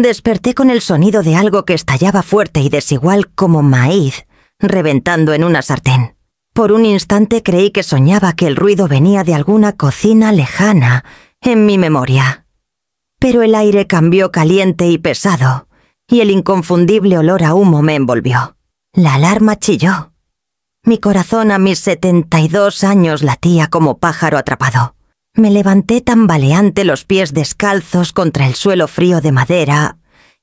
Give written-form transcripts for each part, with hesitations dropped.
Desperté con el sonido de algo que estallaba fuerte y desigual como maíz, reventando en una sartén. Por un instante creí que soñaba que el ruido venía de alguna cocina lejana en mi memoria. Pero el aire cambió caliente y pesado, y el inconfundible olor a humo me envolvió. La alarma chilló. Mi corazón a mis 72 años latía como pájaro atrapado. Me levanté tambaleante, los pies descalzos contra el suelo frío de madera,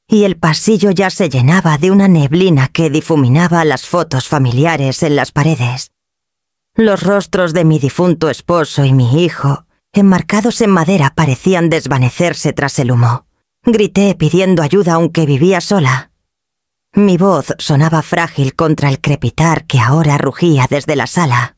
y el pasillo ya se llenaba de una neblina que difuminaba las fotos familiares en las paredes. Los rostros de mi difunto esposo y mi hijo, enmarcados en madera, parecían desvanecerse tras el humo. Grité pidiendo ayuda aunque vivía sola. Mi voz sonaba frágil contra el crepitar que ahora rugía desde la sala.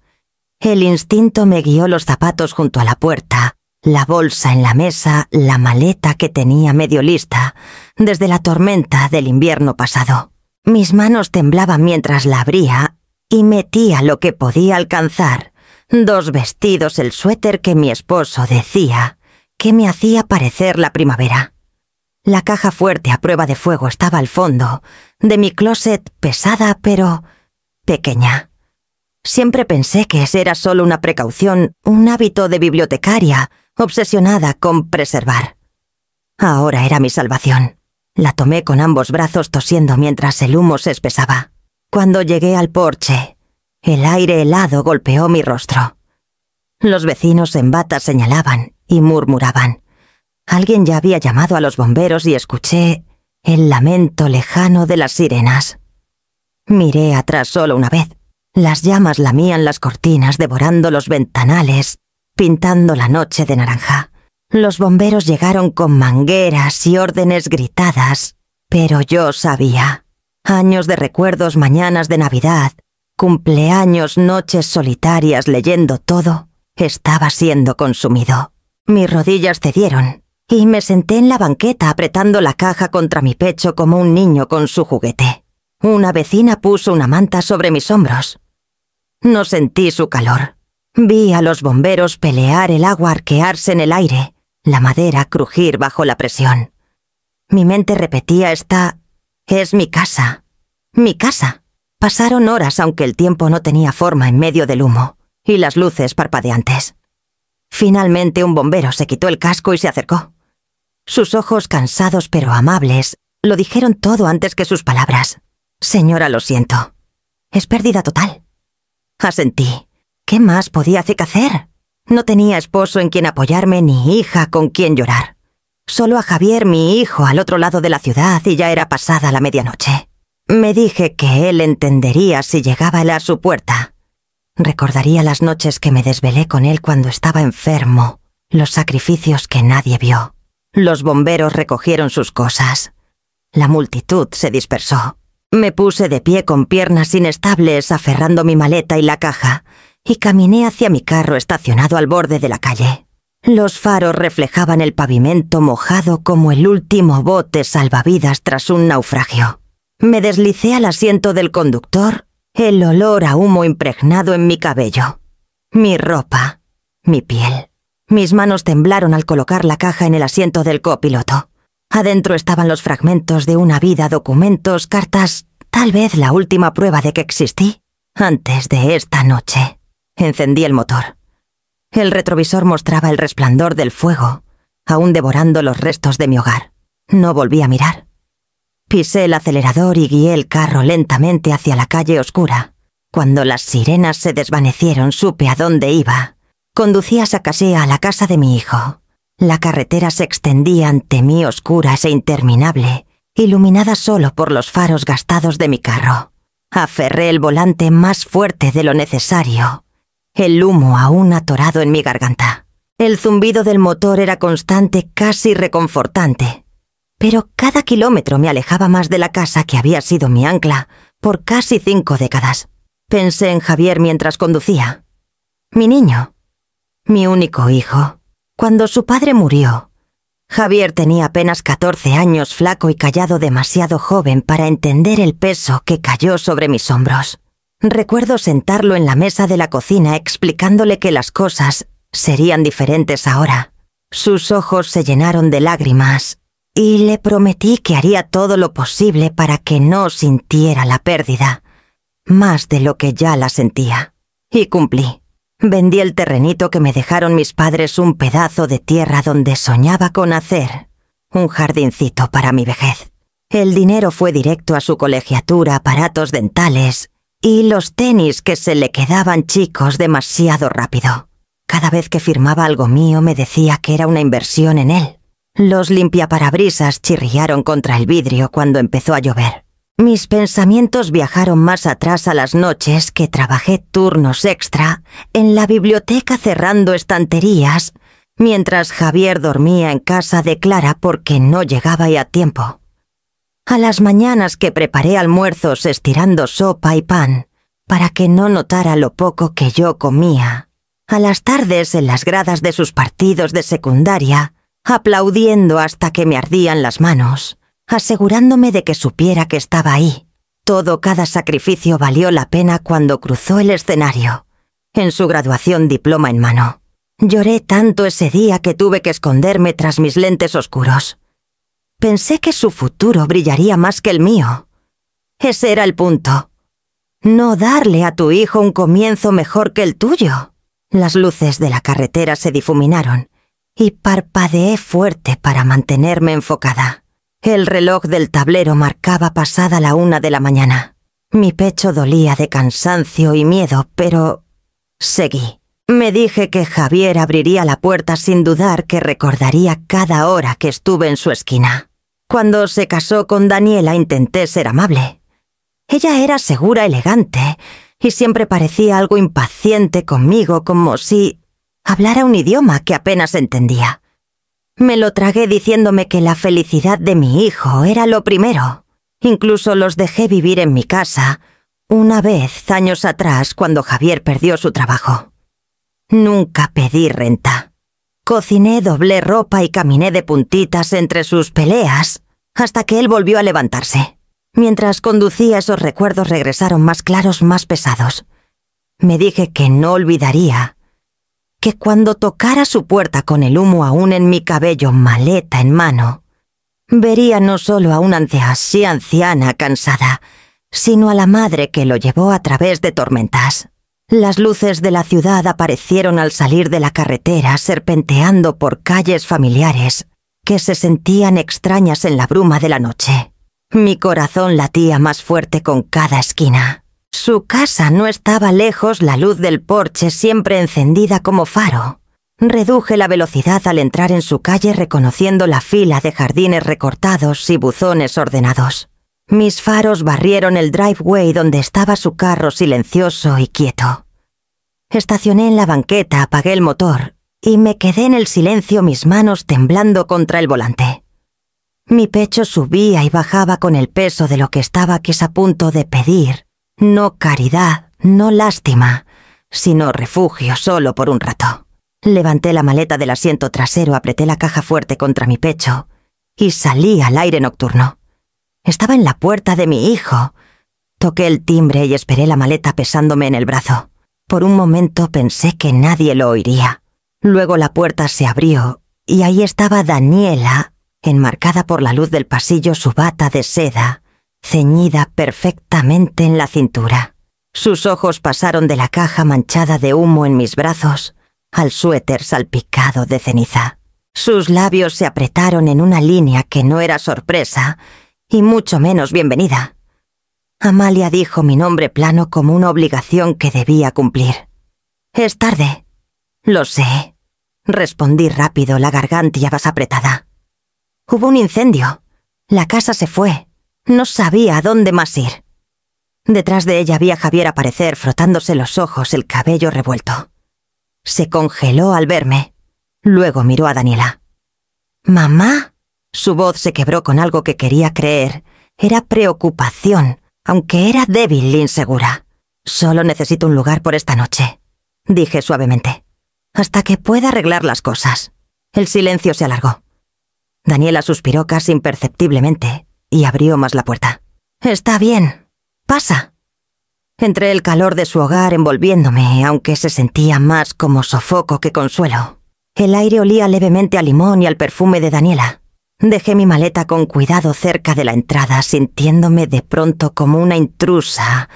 El instinto me guió los zapatos junto a la puerta, la bolsa en la mesa, la maleta que tenía medio lista, desde la tormenta del invierno pasado. Mis manos temblaban mientras la abría y metía lo que podía alcanzar, 2 vestidos, el suéter que mi esposo decía que me hacía parecer la primavera. La caja fuerte a prueba de fuego estaba al fondo de mi closet, pesada pero pequeña. Siempre pensé que ese era solo una precaución, un hábito de bibliotecaria, obsesionada con preservar. Ahora era mi salvación. La tomé con ambos brazos tosiendo mientras el humo se espesaba. Cuando llegué al porche, el aire helado golpeó mi rostro. Los vecinos en bata señalaban y murmuraban. Alguien ya había llamado a los bomberos y escuché el lamento lejano de las sirenas. Miré atrás solo una vez. Las llamas lamían las cortinas, devorando los ventanales, pintando la noche de naranja. Los bomberos llegaron con mangueras y órdenes gritadas, pero yo sabía. Años de recuerdos, mañanas de Navidad, cumpleaños, noches solitarias leyendo todo, estaba siendo consumido. Mis rodillas cedieron y me senté en la banqueta apretando la caja contra mi pecho como un niño con su juguete. Una vecina puso una manta sobre mis hombros. No sentí su calor. Vi a los bomberos pelear, el agua arquearse en el aire, la madera crujir bajo la presión. Mi mente repetía: esta es mi casa. Mi casa. Pasaron horas aunque el tiempo no tenía forma en medio del humo y las luces parpadeantes. Finalmente un bombero se quitó el casco y se acercó. Sus ojos cansados pero amables lo dijeron todo antes que sus palabras. Señora, lo siento. Es pérdida total. Asentí. ¿Qué más podía hacer? No tenía esposo en quien apoyarme ni hija con quien llorar. Solo a Javier, mi hijo, al otro lado de la ciudad, y ya era pasada la medianoche. Me dije que él entendería si llegaba él a su puerta. Recordaría las noches que me desvelé con él cuando estaba enfermo, los sacrificios que nadie vio. Los bomberos recogieron sus cosas. La multitud se dispersó. Me puse de pie con piernas inestables, aferrando mi maleta y la caja, y caminé hacia mi carro estacionado al borde de la calle. Los faros reflejaban el pavimento mojado como el último bote salvavidas tras un naufragio. Me deslicé al asiento del conductor, el olor a humo impregnado en mi cabello. Mi ropa, mi piel. Mis manos temblaron al colocar la caja en el asiento del copiloto. Adentro estaban los fragmentos de una vida, documentos, cartas, tal vez la última prueba de que existí antes de esta noche. Encendí el motor. El retrovisor mostraba el resplandor del fuego, aún devorando los restos de mi hogar. No volví a mirar. Pisé el acelerador y guié el carro lentamente hacia la calle oscura. Cuando las sirenas se desvanecieron, supe a dónde iba. Conducía a Sakashia, a la casa de mi hijo. La carretera se extendía ante mí oscura e interminable, iluminada solo por los faros gastados de mi carro. Aferré el volante más fuerte de lo necesario, el humo aún atorado en mi garganta. El zumbido del motor era constante, casi reconfortante. Pero cada kilómetro me alejaba más de la casa que había sido mi ancla por casi 5 décadas. Pensé en Javier mientras conducía. Mi niño. Mi único hijo. Cuando su padre murió, Javier tenía apenas 14 años, flaco y callado, demasiado joven para entender el peso que cayó sobre mis hombros. Recuerdo sentarlo en la mesa de la cocina explicándole que las cosas serían diferentes ahora. Sus ojos se llenaron de lágrimas y le prometí que haría todo lo posible para que no sintiera la pérdida, más de lo que ya la sentía. Y cumplí. Vendí el terrenito que me dejaron mis padres, un pedazo de tierra donde soñaba con hacer un jardincito para mi vejez. El dinero fue directo a su colegiatura, aparatos dentales y los tenis que se le quedaban chicos demasiado rápido. Cada vez que firmaba algo mío me decía que era una inversión en él. Los limpiaparabrisas chirriaron contra el vidrio cuando empezó a llover. Mis pensamientos viajaron más atrás a las noches que trabajé turnos extra en la biblioteca cerrando estanterías, mientras Javier dormía en casa de Clara porque no llegaba ya a tiempo. A las mañanas que preparé almuerzos estirando sopa y pan para que no notara lo poco que yo comía. A las tardes en las gradas de sus partidos de secundaria, aplaudiendo hasta que me ardían las manos, asegurándome de que supiera que estaba ahí. Cada sacrificio valió la pena cuando cruzó el escenario, en su graduación diploma en mano. Lloré tanto ese día que tuve que esconderme tras mis lentes oscuros. Pensé que su futuro brillaría más que el mío. Ese era el punto. No darle a tu hijo un comienzo mejor que el tuyo. Las luces de la carretera se difuminaron y parpadeé fuerte para mantenerme enfocada. El reloj del tablero marcaba pasada la 1 de la mañana. Mi pecho dolía de cansancio y miedo, pero seguí. Me dije que Javier abriría la puerta sin dudar, que recordaría cada hora que estuve en su esquina. Cuando se casó con Daniela intenté ser amable. Ella era segura, elegante, y siempre parecía algo impaciente conmigo, como si hablara un idioma que apenas entendía. Me lo tragué diciéndome que la felicidad de mi hijo era lo primero. Incluso los dejé vivir en mi casa, una vez, años atrás, cuando Javier perdió su trabajo. Nunca pedí renta. Cociné, doblé ropa y caminé de puntitas entre sus peleas, hasta que él volvió a levantarse. Mientras conducía, esos recuerdos regresaron más claros, más pesados. Me dije que no olvidaría que cuando tocara su puerta con el humo aún en mi cabello, maleta en mano, vería no solo a una anciana cansada, sino a la madre que lo llevó a través de tormentas. Las luces de la ciudad aparecieron al salir de la carretera, serpenteando por calles familiares que se sentían extrañas en la bruma de la noche. Mi corazón latía más fuerte con cada esquina. Su casa no estaba lejos, la luz del porche siempre encendida como faro. Reduje la velocidad al entrar en su calle, reconociendo la fila de jardines recortados y buzones ordenados. Mis faros barrieron el driveway donde estaba su carro silencioso y quieto. Estacioné en la banqueta, apagué el motor y me quedé en el silencio, mis manos temblando contra el volante. Mi pecho subía y bajaba con el peso de lo que estaba quizá a punto de pedir. No caridad, no lástima, sino refugio solo por un rato. Levanté la maleta del asiento trasero, apreté la caja fuerte contra mi pecho y salí al aire nocturno. Estaba en la puerta de mi hijo. Toqué el timbre y esperé la maleta pesándome en el brazo. Por un momento pensé que nadie lo oiría. Luego la puerta se abrió y ahí estaba Daniela, enmarcada por la luz del pasillo, su bata de seda, ceñida perfectamente en la cintura. Sus ojos pasaron de la caja manchada de humo en mis brazos al suéter salpicado de ceniza. Sus labios se apretaron en una línea que no era sorpresa y mucho menos bienvenida. Amalia dijo mi nombre plano como una obligación que debía cumplir. «Es tarde». «Lo sé», respondí rápido, la garganta más apretada. «Hubo un incendio. La casa se fue. No sabía a dónde más ir». Detrás de ella vi a Javier aparecer, frotándose los ojos, el cabello revuelto. Se congeló al verme. Luego miró a Daniela. «¿Mamá?» Su voz se quebró con algo que quería creer. Era preocupación, aunque era débil e insegura. «Solo necesito un lugar por esta noche», dije suavemente, «hasta que pueda arreglar las cosas». El silencio se alargó. Daniela suspiró casi imperceptiblemente y abrió más la puerta. «Está bien. Pasa». Entré el calor de su hogar envolviéndome, aunque se sentía más como sofoco que consuelo. El aire olía levemente a limón y al perfume de Daniela. Dejé mi maleta con cuidado cerca de la entrada, sintiéndome de pronto como una intrusa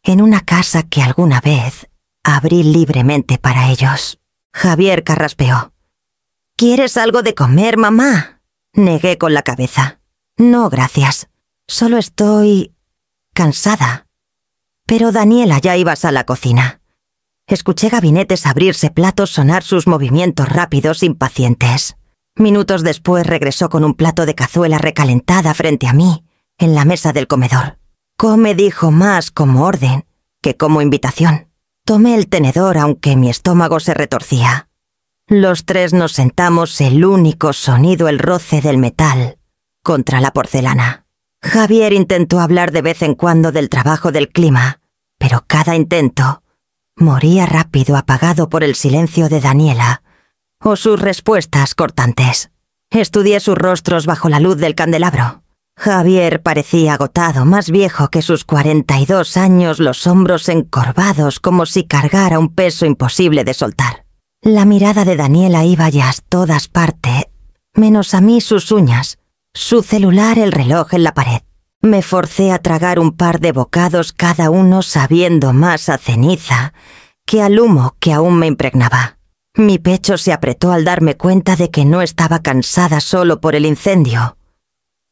en una casa que alguna vez abrí libremente para ellos. Javier carraspeó. ¿Quieres algo de comer, mamá? Negué con la cabeza. No, gracias. Solo estoy cansada. Pero Daniela ya iba a la cocina. Escuché gabinetes abrirse, platos sonar sus movimientos rápidos, impacientes. Minutos después regresó con un plato de cazuela recalentada frente a mí, en la mesa del comedor. Come, dijo, más como orden que como invitación. Tomé el tenedor aunque mi estómago se retorcía. Los tres nos sentamos, el único sonido el roce del metal contra la porcelana. Javier intentó hablar de vez en cuando del trabajo del clima, pero cada intento moría rápido, apagado por el silencio de Daniela o sus respuestas cortantes. Estudié sus rostros bajo la luz del candelabro. Javier parecía agotado, más viejo que sus 42 años, los hombros encorvados como si cargara un peso imposible de soltar. La mirada de Daniela iba ya a todas partes, menos a mí sus uñas, su celular, el reloj en la pared. Me forcé a tragar un par de bocados cada uno, sabiendo más a ceniza que al humo que aún me impregnaba. Mi pecho se apretó al darme cuenta de que no estaba cansada solo por el incendio.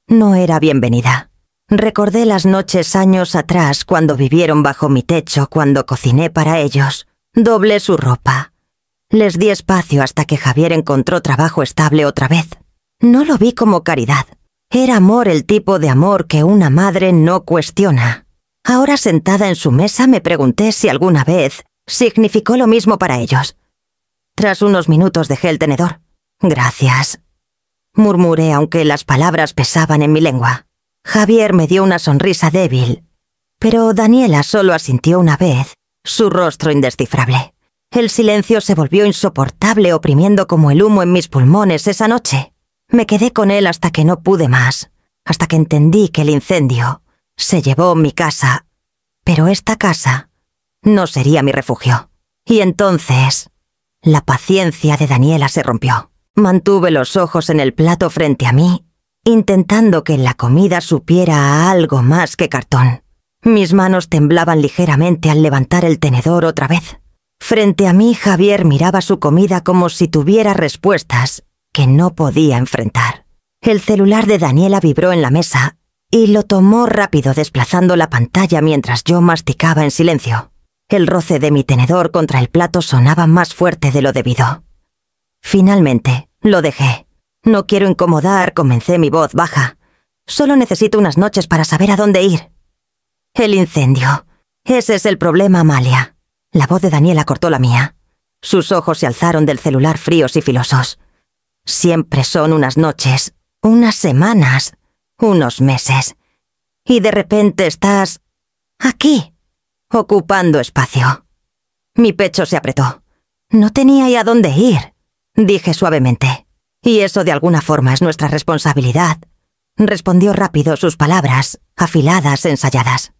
No era bienvenida. Recordé las noches años atrás cuando vivieron bajo mi techo, cuando cociné para ellos. Doblé su ropa. Les di espacio hasta que Javier encontró trabajo estable otra vez. No lo vi como caridad. Era amor, el tipo de amor que una madre no cuestiona. Ahora sentada en su mesa me pregunté si alguna vez significó lo mismo para ellos. Tras unos minutos dejé el tenedor. Gracias, murmuré aunque las palabras pesaban en mi lengua. Javier me dio una sonrisa débil, pero Daniela solo asintió una vez, su rostro indescifrable. El silencio se volvió insoportable, oprimiendo como el humo en mis pulmones esa noche. Me quedé con él hasta que no pude más, hasta que entendí que el incendio se llevó mi casa, pero esta casa no sería mi refugio. Y entonces la paciencia de Daniela se rompió. Mantuve los ojos en el plato frente a mí, intentando que la comida supiera a algo más que cartón. Mis manos temblaban ligeramente al levantar el tenedor otra vez. Frente a mí, Javier miraba su comida como si tuviera respuestas que no podía enfrentar. El celular de Daniela vibró en la mesa y lo tomó rápido, desplazando la pantalla mientras yo masticaba en silencio. El roce de mi tenedor contra el plato sonaba más fuerte de lo debido. Finalmente, lo dejé. No quiero incomodar, comencé, mi voz baja. Solo necesito unas noches para saber a dónde ir. El incendio. Ese es el problema, Amalia. La voz de Daniela cortó la mía. Sus ojos se alzaron del celular fríos y filosos. Siempre son unas noches, unas semanas, unos meses. Y de repente estás aquí, ocupando espacio. Mi pecho se apretó. No tenía ya dónde ir, dije suavemente. Y eso de alguna forma es nuestra responsabilidad, respondió rápido, sus palabras, afiladas, ensayadas.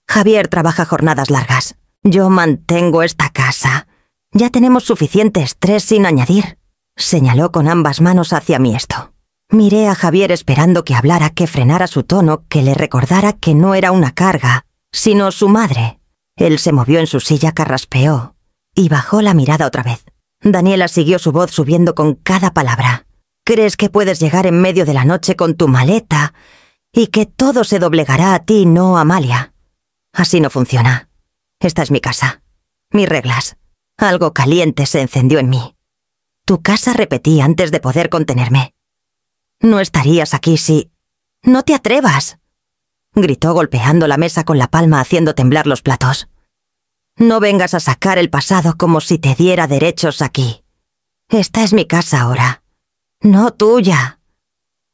Javier trabaja jornadas largas. Yo mantengo esta casa. Ya tenemos suficiente estrés sin añadir. Señaló con ambas manos hacia mí esto. Miré a Javier esperando que hablara, que frenara su tono, que le recordara que no era una carga, sino su madre. Él se movió en su silla, carraspeó y bajó la mirada otra vez. Daniela siguió su voz subiendo con cada palabra. ¿Crees que puedes llegar en medio de la noche con tu maleta y que todo se doblegará a ti, no a Amalia? Así no funciona. Esta es mi casa, mis reglas. Algo caliente se encendió en mí. Tu casa, repetí antes de poder contenerme. No estarías aquí si... ¡No te atrevas!, gritó golpeando la mesa con la palma, haciendo temblar los platos. No vengas a sacar el pasado como si te diera derechos aquí. Esta es mi casa ahora, no tuya.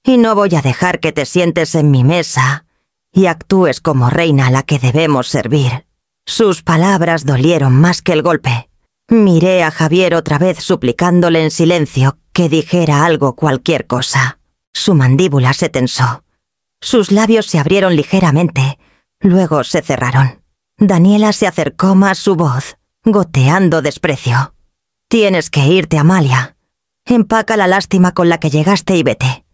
Y no voy a dejar que te sientes en mi mesa y actúes como reina a la que debemos servir. Sus palabras dolieron más que el golpe. Miré a Javier otra vez, suplicándole en silencio que dijera algo, cualquier cosa. Su mandíbula se tensó. Sus labios se abrieron ligeramente, luego se cerraron. Daniela se acercó más, su voz goteando desprecio. Tienes que irte, Amalia. Empaca la lástima con la que llegaste y vete.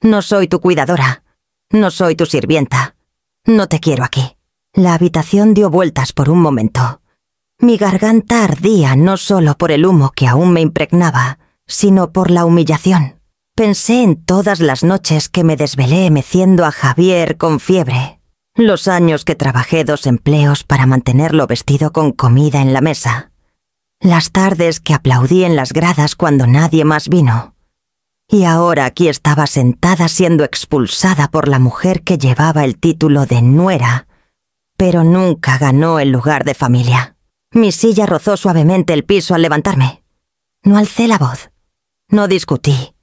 No soy tu cuidadora. No soy tu sirvienta. No te quiero aquí. La habitación dio vueltas por un momento. Mi garganta ardía no solo por el humo que aún me impregnaba, sino por la humillación. Pensé en todas las noches que me desvelé meciendo a Javier con fiebre. Los años que trabajé 2 empleos para mantenerlo vestido con comida en la mesa. Las tardes que aplaudí en las gradas cuando nadie más vino. Y ahora aquí estaba sentada siendo expulsada por la mujer que llevaba el título de nuera, pero nunca ganó el lugar de familia. Mi silla rozó suavemente el piso al levantarme. No alcé la voz. No discutí.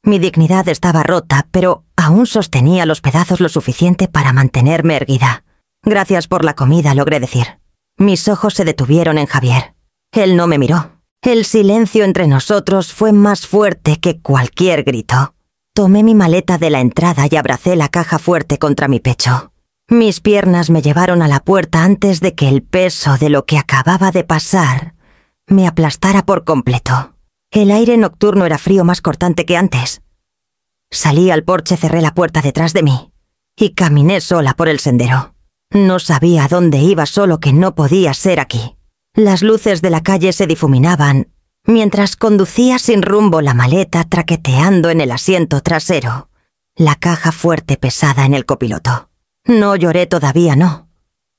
Mi dignidad estaba rota, pero aún sostenía los pedazos lo suficiente para mantenerme erguida. Gracias por la comida, logré decir. Mis ojos se detuvieron en Javier. Él no me miró. El silencio entre nosotros fue más fuerte que cualquier grito. Tomé mi maleta de la entrada y abracé la caja fuerte contra mi pecho. Mis piernas me llevaron a la puerta antes de que el peso de lo que acababa de pasar me aplastara por completo. El aire nocturno era frío más cortante que antes. Salí al porche, cerré la puerta detrás de mí y caminé sola por el sendero. No sabía a dónde iba, solo que no podía ser aquí. Las luces de la calle se difuminaban mientras conducía sin rumbo la maleta traqueteando en el asiento trasero, la caja fuerte pesada en el copiloto. No lloré todavía, no.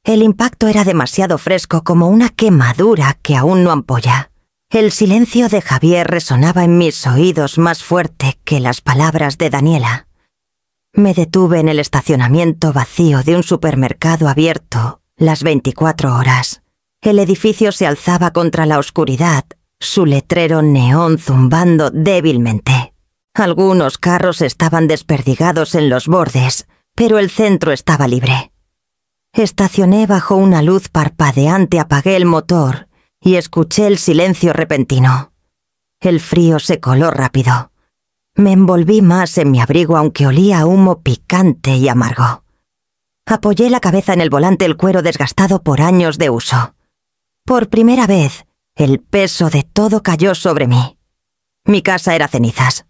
El impacto era demasiado fresco, como una quemadura que aún no ampolla. El silencio de Javier resonaba en mis oídos más fuerte que las palabras de Daniela. Me detuve en el estacionamiento vacío de un supermercado abierto las 24 horas. El edificio se alzaba contra la oscuridad, su letrero neón zumbando débilmente. Algunos carros estaban desperdigados en los bordes, pero el centro estaba libre. Estacioné bajo una luz parpadeante, apagué el motor y escuché el silencio repentino. El frío se coló rápido. Me envolví más en mi abrigo, aunque olía a humo picante y amargo. Apoyé la cabeza en el volante, el cuero desgastado por años de uso. Por primera vez, el peso de todo cayó sobre mí. Mi casa era cenizas.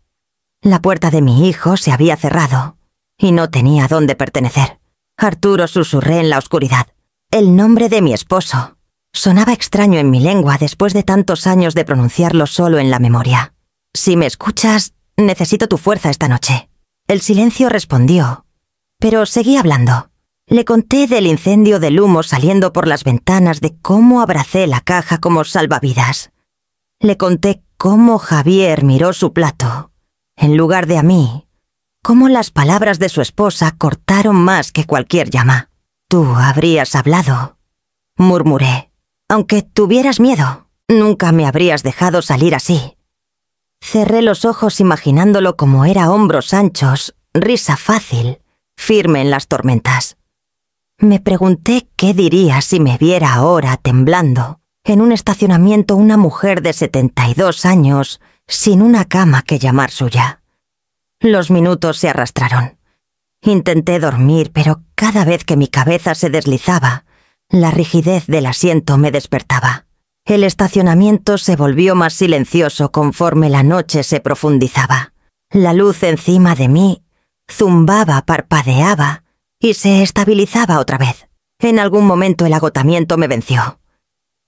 La puerta de mi hijo se había cerrado y no tenía dónde pertenecer. Arturo, susurré en la oscuridad. El nombre de mi esposo. Sonaba extraño en mi lengua después de tantos años de pronunciarlo solo en la memoria. Si me escuchas, necesito tu fuerza esta noche. El silencio respondió, pero seguí hablando. Le conté del incendio, del humo saliendo por las ventanas, de cómo abracé la caja como salvavidas. Le conté cómo Javier miró su plato, en lugar de a mí, cómo las palabras de su esposa cortaron más que cualquier llama. Tú habrías hablado, murmuré. Aunque tuvieras miedo, nunca me habrías dejado salir así. Cerré los ojos imaginándolo como era, hombros anchos, risa fácil, firme en las tormentas. Me pregunté qué diría si me viera ahora temblando, en un estacionamiento, una mujer de 72 años, sin una cama que llamar suya. Los minutos se arrastraron. Intenté dormir, pero cada vez que mi cabeza se deslizaba, la rigidez del asiento me despertaba. El estacionamiento se volvió más silencioso conforme la noche se profundizaba. La luz encima de mí zumbaba, parpadeaba y se estabilizaba otra vez. En algún momento el agotamiento me venció.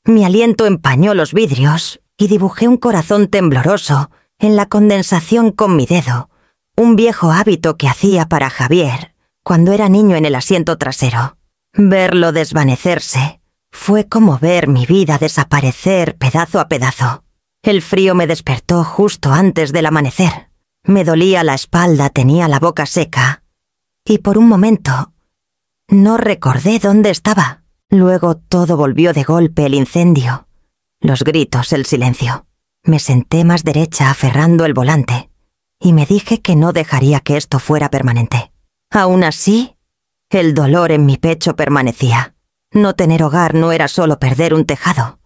Mi aliento empañó los vidrios y dibujé un corazón tembloroso en la condensación con mi dedo, un viejo hábito que hacía para Javier cuando era niño en el asiento trasero. Verlo desvanecerse fue como ver mi vida desaparecer pedazo a pedazo. El frío me despertó justo antes del amanecer. Me dolía la espalda, tenía la boca seca. Y por un momento no recordé dónde estaba. Luego todo volvió de golpe: el incendio, los gritos, el silencio. Me senté más derecha aferrando el volante y me dije que no dejaría que esto fuera permanente. Aún así, el dolor en mi pecho permanecía. No tener hogar no era solo perder un tejado.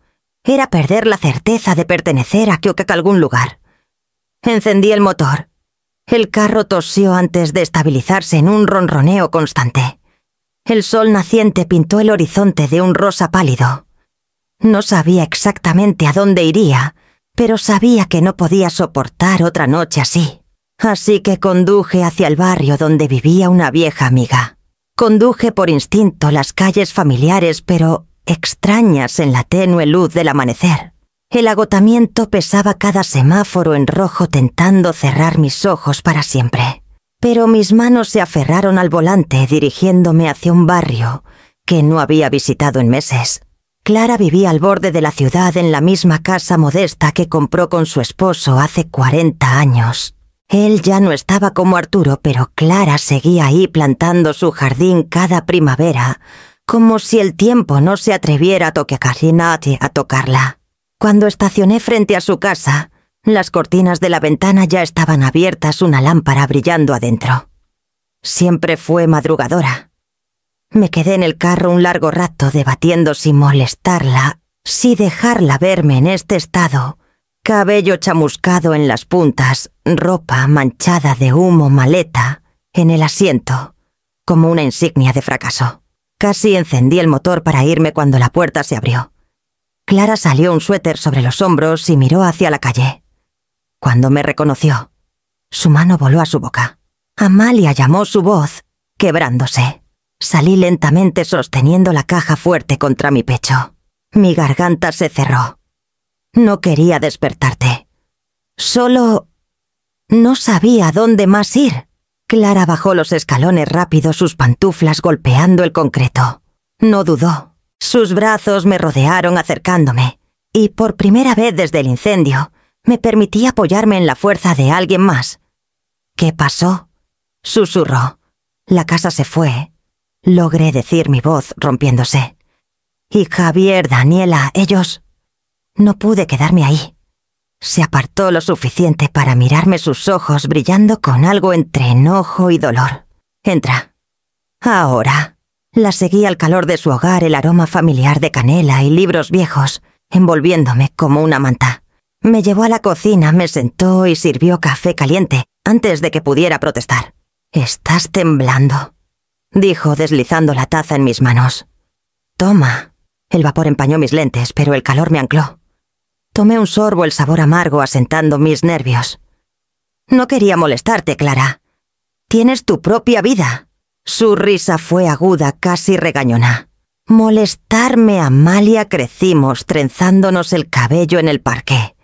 Era perder la certeza de pertenecer a algún lugar. Encendí el motor. El carro tosió antes de estabilizarse en un ronroneo constante. El sol naciente pintó el horizonte de un rosa pálido. No sabía exactamente a dónde iría, pero sabía que no podía soportar otra noche así. Así que conduje hacia el barrio donde vivía una vieja amiga. Conduje por instinto las calles familiares, pero extrañas en la tenue luz del amanecer. El agotamiento pesaba cada semáforo en rojo, tentando cerrar mis ojos para siempre. Pero mis manos se aferraron al volante, dirigiéndome hacia un barrio que no había visitado en meses. Clara vivía al borde de la ciudad en la misma casa modesta que compró con su esposo hace 40 años. Él ya no estaba como Arturo, pero Clara seguía ahí plantando su jardín cada primavera, como si el tiempo no se atreviera a tocarla. Cuando estacioné frente a su casa, las cortinas de la ventana ya estaban abiertas, una lámpara brillando adentro. Siempre fue madrugadora. Me quedé en el carro un largo rato debatiendo si molestarla, si dejarla verme en este estado. Cabello chamuscado en las puntas, ropa manchada de humo, maleta en el asiento, como una insignia de fracaso. Casi encendí el motor para irme cuando la puerta se abrió. Clara salió un suéter sobre los hombros y miró hacia la calle. Cuando me reconoció, su mano voló a su boca. Amalia llamó su voz, quebrándose. Salí lentamente sosteniendo la caja fuerte contra mi pecho. Mi garganta se cerró. No quería despertarte. Solo no sabía dónde más ir. Clara bajó los escalones rápido, sus pantuflas golpeando el concreto. No dudó. Sus brazos me rodearon acercándome, y por primera vez desde el incendio, me permití apoyarme en la fuerza de alguien más. ¿Qué pasó?, susurró. La casa se fue. Logré decir, mi voz rompiéndose. Y Javier, Daniela, ellos... No pude quedarme ahí. Se apartó lo suficiente para mirarme sus ojos brillando con algo entre enojo y dolor. Entra. Ahora. La seguí al calor de su hogar, el aroma familiar de canela y libros viejos, envolviéndome como una manta. Me llevó a la cocina, me sentó y sirvió café caliente, antes de que pudiera protestar. «Estás temblando», dijo deslizando la taza en mis manos. «Toma». El vapor empañó mis lentes, pero el calor me ancló. Tomé un sorbo, el sabor amargo asentando mis nervios. «No quería molestarte, Clara. Tienes tu propia vida». Su risa fue aguda, casi regañona. «Molestarme, Amalia, crecimos trenzándonos el cabello en el parque.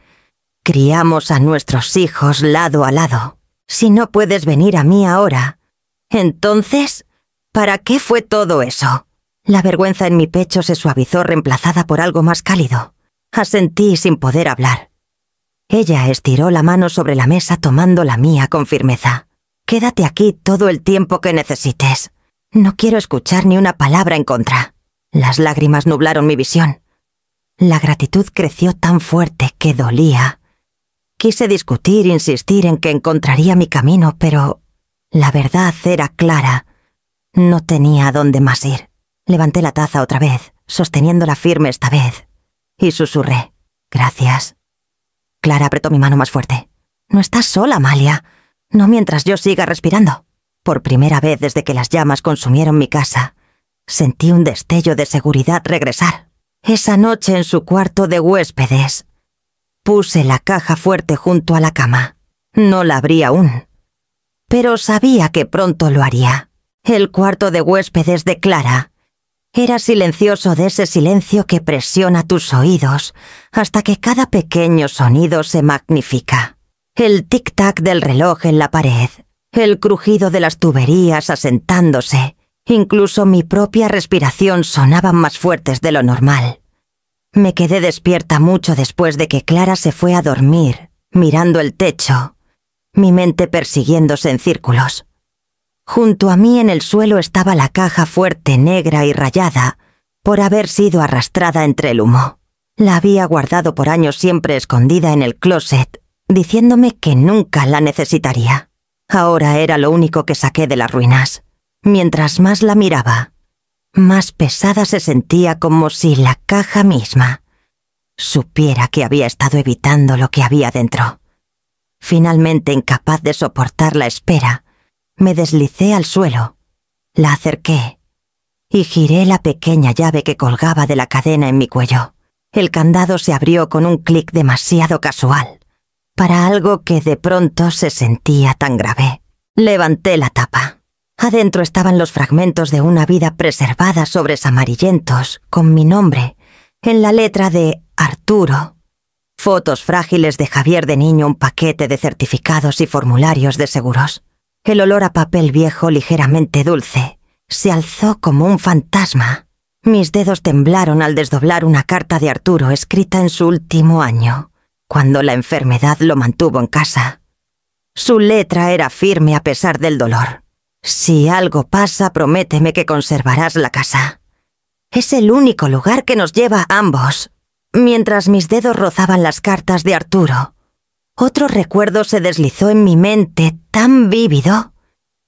Criamos a nuestros hijos lado a lado. Si no puedes venir a mí ahora, entonces, ¿para qué fue todo eso?». La vergüenza en mi pecho se suavizó, reemplazada por algo más cálido. Asentí sin poder hablar. Ella estiró la mano sobre la mesa tomando la mía con firmeza. «Quédate aquí todo el tiempo que necesites. No quiero escuchar ni una palabra en contra». Las lágrimas nublaron mi visión. La gratitud creció tan fuerte que dolía. Quise discutir, insistir en que encontraría mi camino, pero la verdad era clara. No tenía a dónde más ir. Levanté la taza otra vez, sosteniéndola firme esta vez, y susurré: «Gracias». Clara apretó mi mano más fuerte. «No estás sola, Amalia. No mientras yo siga respirando». Por primera vez desde que las llamas consumieron mi casa, sentí un destello de seguridad regresar. Esa noche en su cuarto de huéspedes, puse la caja fuerte junto a la cama. No la abrí aún, pero sabía que pronto lo haría. El cuarto de huéspedes de Clara era silencioso, de ese silencio que presiona tus oídos hasta que cada pequeño sonido se magnifica. El tic-tac del reloj en la pared, el crujido de las tuberías asentándose, incluso mi propia respiración sonaban más fuertes de lo normal. Me quedé despierta mucho después de que Clara se fue a dormir, mirando el techo, mi mente persiguiéndose en círculos. Junto a mí en el suelo estaba la caja fuerte, negra y rayada, por haber sido arrastrada entre el humo. La había guardado por años, siempre escondida en el closet, diciéndome que nunca la necesitaría. Ahora era lo único que saqué de las ruinas. Mientras más la miraba, más pesada se sentía, como si la caja misma supiera que había estado evitando lo que había dentro. Finalmente, incapaz de soportar la espera, me deslicé al suelo, la acerqué y giré la pequeña llave que colgaba de la cadena en mi cuello. El candado se abrió con un clic demasiado casual. para algo que de pronto se sentía tan grave. Levanté la tapa. Adentro estaban los fragmentos de una vida preservada sobres amarillentos, con mi nombre, en la letra de Arturo. Fotos frágiles de Javier de niño, un paquete de certificados y formularios de seguros. El olor a papel viejo ligeramente dulce se alzó como un fantasma. Mis dedos temblaron al desdoblar una carta de Arturo escrita en su último año, cuando la enfermedad lo mantuvo en casa. Su letra era firme a pesar del dolor. Si algo pasa, prométeme que conservarás la casa. Es el único lugar que nos lleva a ambos. Mientras mis dedos rozaban las cartas de Arturo, otro recuerdo se deslizó en mi mente tan vívido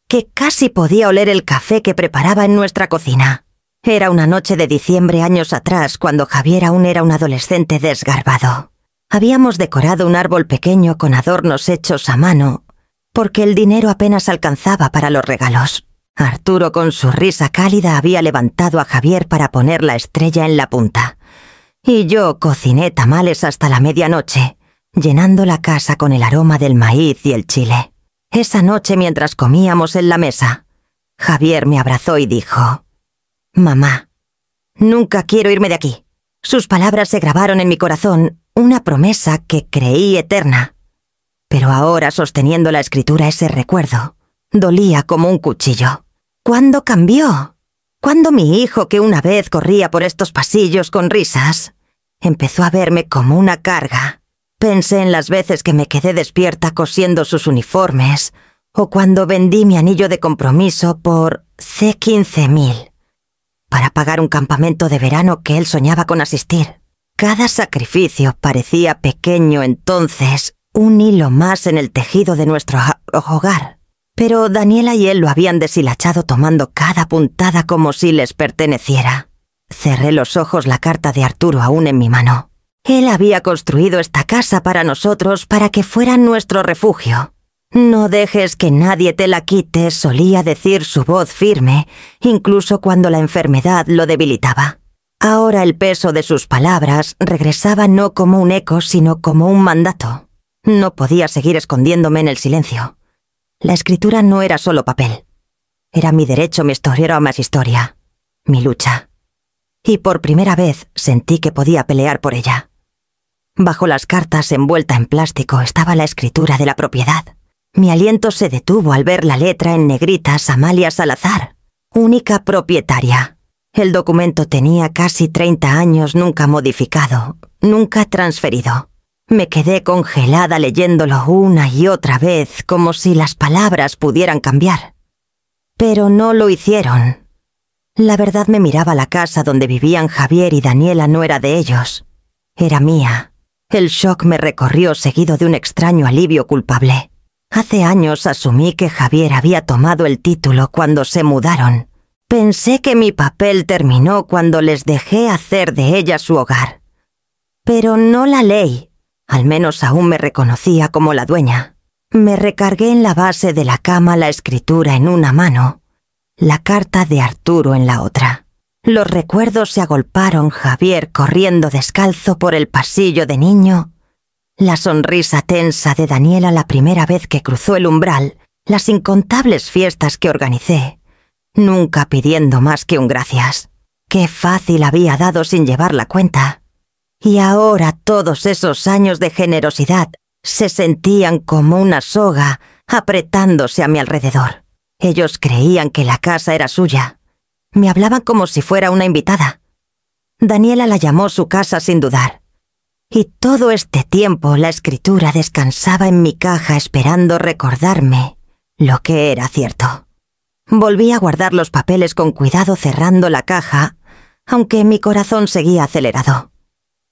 que casi podía oler el café que preparaba en nuestra cocina. Era una noche de diciembre años atrás, cuando Javier aún era un adolescente desgarbado. Habíamos decorado un árbol pequeño con adornos hechos a mano, porque el dinero apenas alcanzaba para los regalos. Arturo, con su risa cálida, había levantado a Javier para poner la estrella en la punta. Y yo cociné tamales hasta la medianoche, llenando la casa con el aroma del maíz y el chile. Esa noche, mientras comíamos en la mesa, Javier me abrazó y dijo: «Mamá, nunca quiero irme de aquí». Sus palabras se grabaron en mi corazón, una promesa que creí eterna. Pero ahora, sosteniendo la escritura, ese recuerdo dolía como un cuchillo. ¿Cuándo cambió? ¿Cuándo mi hijo, que una vez corría por estos pasillos con risas, empezó a verme como una carga? Pensé en las veces que me quedé despierta cosiendo sus uniformes, o cuando vendí mi anillo de compromiso por C15.000 para pagar un campamento de verano que él soñaba con asistir. Cada sacrificio parecía pequeño entonces, un hilo más en el tejido de nuestro hogar. Pero Daniela y él lo habían deshilachado tomando cada puntada como si les perteneciera. Cerré los ojos, la carta de Arturo aún en mi mano. Él había construido esta casa para nosotros, para que fuera nuestro refugio. «No dejes que nadie te la quite», solía decir su voz firme, incluso cuando la enfermedad lo debilitaba. Ahora el peso de sus palabras regresaba no como un eco, sino como un mandato. No podía seguir escondiéndome en el silencio. La escritura no era solo papel. Era mi derecho, mi historia era más historia, mi lucha. Y por primera vez sentí que podía pelear por ella. Bajo las cartas envuelta en plástico estaba la escritura de la propiedad. Mi aliento se detuvo al ver la letra en negritas: Amalia Salazar, única propietaria. El documento tenía casi 30 años, nunca modificado, nunca transferido. Me quedé congelada leyéndolo una y otra vez, como si las palabras pudieran cambiar. Pero no lo hicieron. La verdad, me miraba la casa donde vivían Javier y Daniela, no era de ellos. Era mía. El shock me recorrió, seguido de un extraño alivio culpable. Hace años asumí que Javier había tomado el título cuando se mudaron. Pensé que mi papel terminó cuando les dejé hacer de ella su hogar. Pero no la ley. Al menos aún me reconocía como la dueña. Me recargué en la base de la cama, la escritura en una mano, la carta de Arturo en la otra. Los recuerdos se agolparon: Javier corriendo descalzo por el pasillo de niño, la sonrisa tensa de Daniela la primera vez que cruzó el umbral, las incontables fiestas que organicé, nunca pidiendo más que un gracias. Qué fácil había dado sin llevar la cuenta. Y ahora todos esos años de generosidad se sentían como una soga apretándose a mi alrededor. Ellos creían que la casa era suya. Me hablaban como si fuera una invitada. Daniela la llamó su casa sin dudar. Y todo este tiempo la escritura descansaba en mi caja esperando recordarme lo que era cierto. Volví a guardar los papeles con cuidado, cerrando la caja, aunque mi corazón seguía acelerado.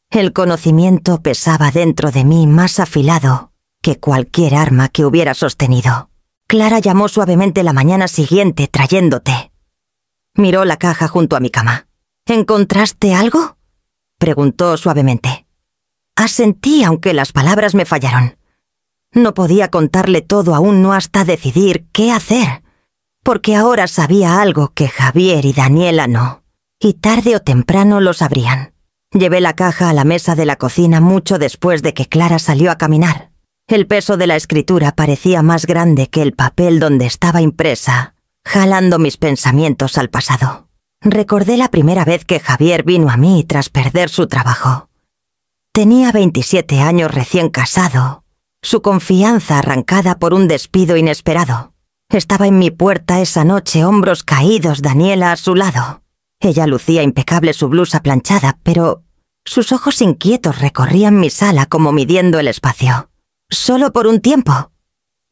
El conocimiento pesaba dentro de mí más afilado que cualquier arma que hubiera sostenido. Clara llamó suavemente la mañana siguiente trayendo té. Miró la caja junto a mi cama. «¿Encontraste algo?», preguntó suavemente. Asentí, aunque las palabras me fallaron. No podía contarle todo aún, no hasta decidir qué hacer, porque ahora sabía algo que Javier y Daniela no, y tarde o temprano lo sabrían. Llevé la caja a la mesa de la cocina mucho después de que Clara salió a caminar. El peso de la escritura parecía más grande que el papel donde estaba impresa, jalando mis pensamientos al pasado. Recordé la primera vez que Javier vino a mí tras perder su trabajo. Tenía 27 años recién casado, su confianza arrancada por un despido inesperado. Estaba en mi puerta esa noche, hombros caídos, Daniela a su lado. Ella lucía impecable su blusa planchada, pero sus ojos inquietos recorrían mi sala como midiendo el espacio. «Solo por un tiempo»,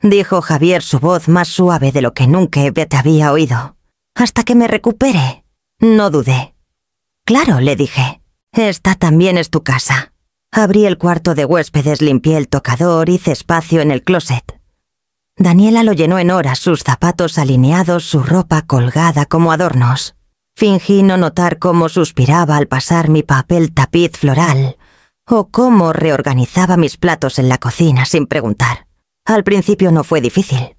dijo Javier, su voz más suave de lo que nunca te había oído. «Hasta que me recupere». No dudé. «Claro», le dije. «Esta también es tu casa». Abrí el cuarto de huéspedes, limpié el tocador, hice espacio en el closet. Daniela lo llenó en horas, sus zapatos alineados, su ropa colgada como adornos. Fingí no notar cómo suspiraba al pasar mi papel tapiz floral, o cómo reorganizaba mis platos en la cocina sin preguntar. Al principio no fue difícil.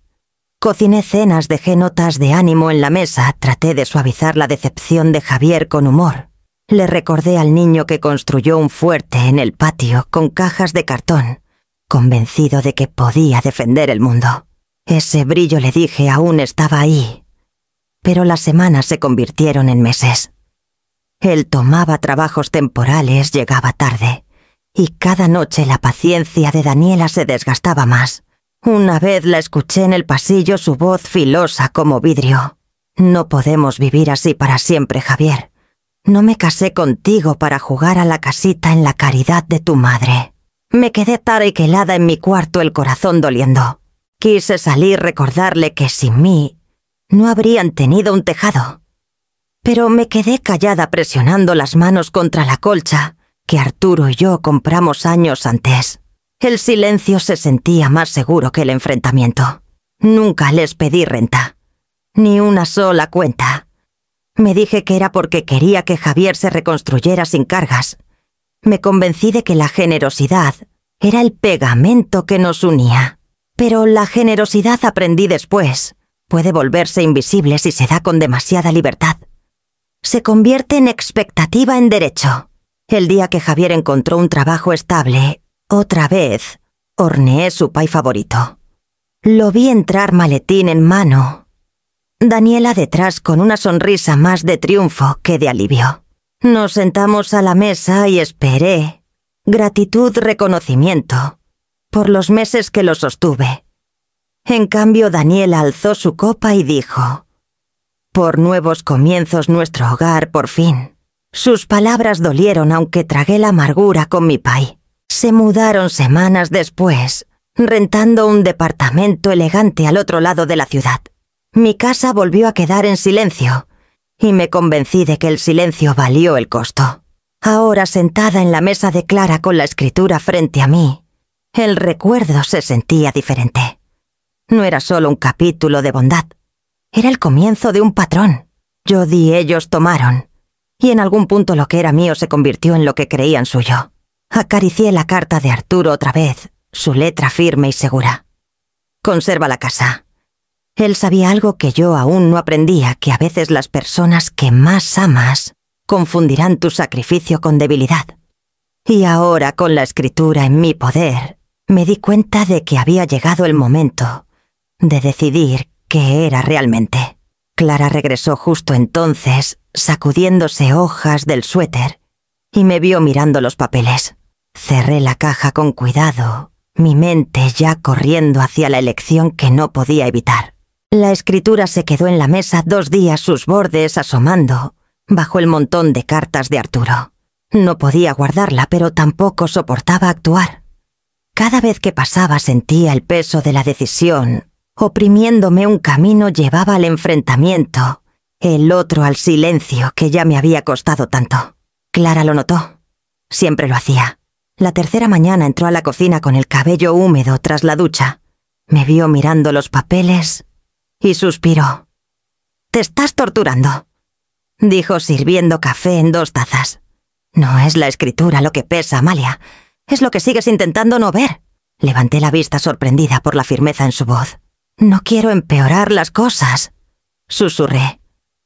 Cociné cenas, dejé notas de ánimo en la mesa, traté de suavizar la decepción de Javier con humor. Le recordé al niño que construyó un fuerte en el patio con cajas de cartón, convencido de que podía defender el mundo. Ese brillo, le dije, aún estaba ahí. Pero las semanas se convirtieron en meses. Él tomaba trabajos temporales, llegaba tarde, y cada noche la paciencia de Daniela se desgastaba más. Una vez la escuché en el pasillo, su voz filosa como vidrio. «No podemos vivir así para siempre, Javier. No me casé contigo para jugar a la casita en la caridad de tu madre». Me quedé taraquelada en mi cuarto, el corazón doliendo. Quise salir, recordarle que sin mí no habrían tenido un tejado. Pero me quedé callada, presionando las manos contra la colcha que Arturo y yo compramos años antes. El silencio se sentía más seguro que el enfrentamiento. Nunca les pedí renta, ni una sola cuenta. Me dije que era porque quería que Javier se reconstruyera sin cargas. Me convencí de que la generosidad era el pegamento que nos unía. Pero la generosidad, aprendí después, puede volverse invisible si se da con demasiada libertad. Se convierte en expectativa en derecho. El día que Javier encontró un trabajo estable, otra vez, horneé su pay favorito. Lo vi entrar maletín en mano. Daniela detrás con una sonrisa más de triunfo que de alivio. Nos sentamos a la mesa y esperé. Gratitud, reconocimiento, por los meses que lo sostuve. En cambio, Daniela alzó su copa y dijo: «Por nuevos comienzos nuestro hogar, por fin». Sus palabras dolieron, aunque tragué la amargura con mi pay. Se mudaron semanas después, rentando un departamento elegante al otro lado de la ciudad. Mi casa volvió a quedar en silencio, y me convencí de que el silencio valió el costo. Ahora, sentada en la mesa de Clara con la escritura frente a mí, el recuerdo se sentía diferente. No era solo un capítulo de bondad, era el comienzo de un patrón. Yo di, ellos tomaron, y en algún punto lo que era mío se convirtió en lo que creían suyo. Acaricié la carta de Arturo otra vez, su letra firme y segura. «Conserva la casa». Él sabía algo que yo aún no aprendía, que a veces las personas que más amas confundirán tu sacrificio con debilidad. Y ahora, con la escritura en mi poder, me di cuenta de que había llegado el momento de decidir qué era realmente. Clara regresó justo entonces, sacudiéndose hojas del suéter, y me vio mirando los papeles. Cerré la caja con cuidado, mi mente ya corriendo hacia la elección que no podía evitar. La escritura se quedó en la mesa 2 días, sus bordes asomando bajo el montón de cartas de Arturo. No podía guardarla, pero tampoco soportaba actuar. Cada vez que pasaba sentía el peso de la decisión, oprimiéndome. Un camino llevaba al enfrentamiento, el otro al silencio que ya me había costado tanto. Clara lo notó. Siempre lo hacía. La tercera mañana entró a la cocina con el cabello húmedo tras la ducha. Me vio mirando los papeles y suspiró. «Te estás torturando», dijo sirviendo café en 2 tazas. «No es la escritura lo que pesa, Amalia. Es lo que sigues intentando no ver». Levanté la vista sorprendida por la firmeza en su voz. «No quiero empeorar las cosas», susurré.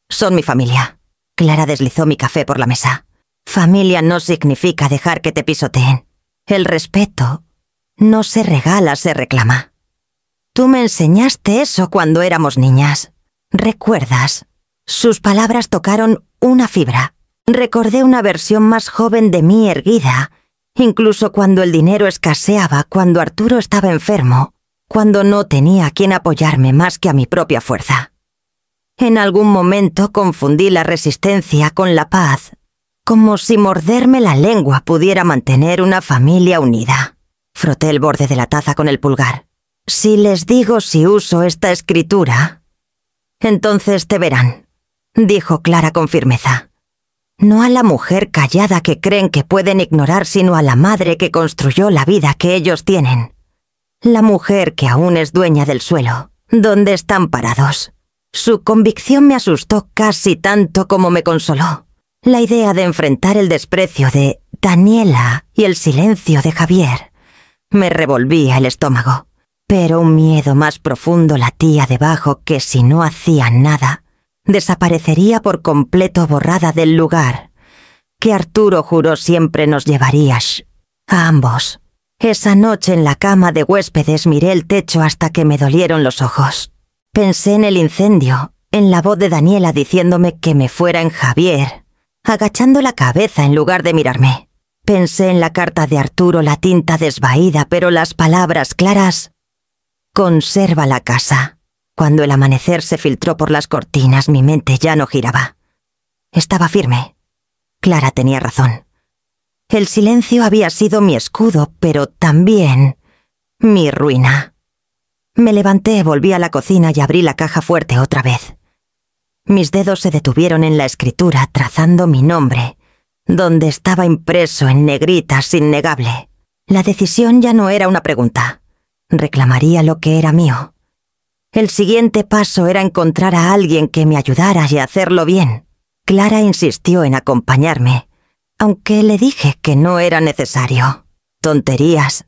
«Son mi familia». Clara deslizó mi café por la mesa. «Familia no significa dejar que te pisoteen. El respeto No se regala, se reclama. Tú me enseñaste eso cuando éramos niñas. ¿Recuerdas? Sus palabras tocaron una fibra. Recordé una versión más joven de mí erguida, incluso cuando el dinero escaseaba, cuando Arturo estaba enfermo, cuando no tenía a quien apoyarme más que a mi propia fuerza. En algún momento confundí la resistencia con la paz, como si morderme la lengua pudiera mantener una familia unida. Froté el borde de la taza con el pulgar. Si les digo si uso esta escritura, entonces te verán, dijo Clara con firmeza. No a la mujer callada que creen que pueden ignorar, sino a la madre que construyó la vida que ellos tienen. La mujer que aún es dueña del suelo, donde están parados. Su convicción me asustó casi tanto como me consoló. La idea de enfrentar el desprecio de Daniela y el silencio de Javier me revolvía el estómago. Pero un miedo más profundo latía debajo que si no hacía nada, desaparecería por completo borrada del lugar, que Arturo juró siempre nos llevaría a ambos. Esa noche en la cama de huéspedes miré el techo hasta que me dolieron los ojos. Pensé en el incendio, en la voz de Daniela diciéndome que me fuera en Javier, agachando la cabeza en lugar de mirarme. Pensé en la carta de Arturo, la tinta desvaída, pero las palabras claras. Conserva la casa. Cuando el amanecer se filtró por las cortinas, mi mente ya no giraba. Estaba firme. Clara tenía razón. El silencio había sido mi escudo, pero también mi ruina. Me levanté, volví a la cocina y abrí la caja fuerte otra vez. Mis dedos se detuvieron en la escritura, trazando mi nombre, donde estaba impreso en negritas innegable. La decisión ya no era una pregunta. Reclamaría lo que era mío. El siguiente paso era encontrar a alguien que me ayudara y hacerlo bien. Clara insistió en acompañarme, aunque le dije que no era necesario. Tonterías,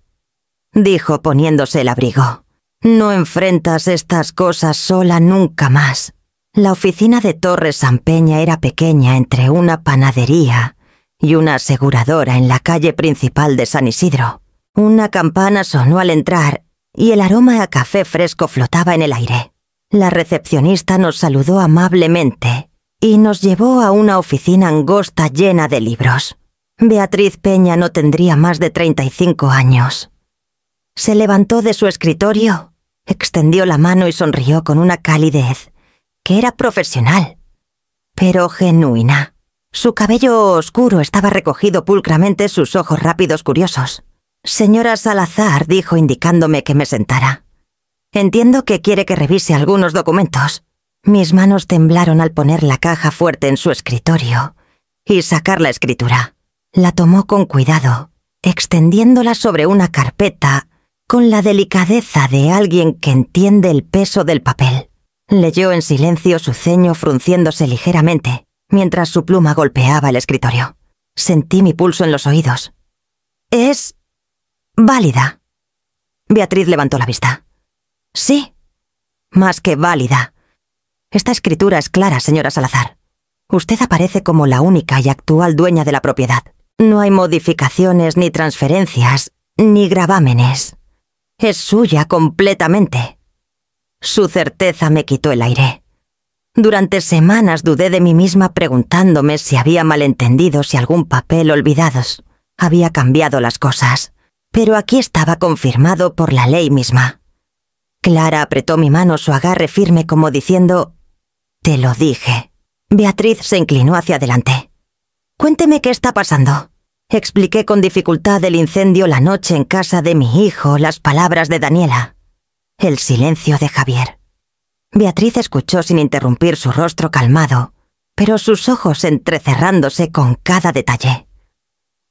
dijo poniéndose el abrigo. No enfrentas estas cosas sola nunca más. La oficina de Torres San Peña era pequeña entre una panadería y una aseguradora en la calle principal de San Isidro. Una campana sonó al entrar y el aroma a café fresco flotaba en el aire. La recepcionista nos saludó amablemente y nos llevó a una oficina angosta llena de libros. Beatriz Peña no tendría más de 35 años. Se levantó de su escritorio, extendió la mano y sonrió con una calidez que era profesional, pero genuina. Su cabello oscuro estaba recogido pulcramente, sus ojos rápidos curiosos. Señora Salazar, dijo indicándome que me sentara. Entiendo que quiere que revise algunos documentos. Mis manos temblaron al poner la caja fuerte en su escritorio y sacar la escritura. La tomó con cuidado, extendiéndola sobre una carpeta con la delicadeza de alguien que entiende el peso del papel. Leyó en silencio, su ceño frunciéndose ligeramente, mientras su pluma golpeaba el escritorio. Sentí mi pulso en los oídos. Es válida. Beatriz levantó la vista. Sí, más que válida. Esta escritura es clara, señora Salazar. Usted aparece como la única y actual dueña de la propiedad. No hay modificaciones, ni transferencias, ni gravámenes. Es suya completamente. Su certeza me quitó el aire. Durante semanas dudé de mí misma preguntándome si había malentendido, si algún papel olvidados había cambiado las cosas. Pero aquí estaba confirmado por la ley misma. Clara apretó mi mano, su agarre firme como diciendo: «Te lo dije». Beatriz se inclinó hacia adelante. «Cuénteme qué está pasando». Expliqué con dificultad el incendio, la noche en casa de mi hijo, las palabras de Daniela, el silencio de Javier. Beatriz escuchó sin interrumpir, su rostro calmado, pero sus ojos entrecerrándose con cada detalle.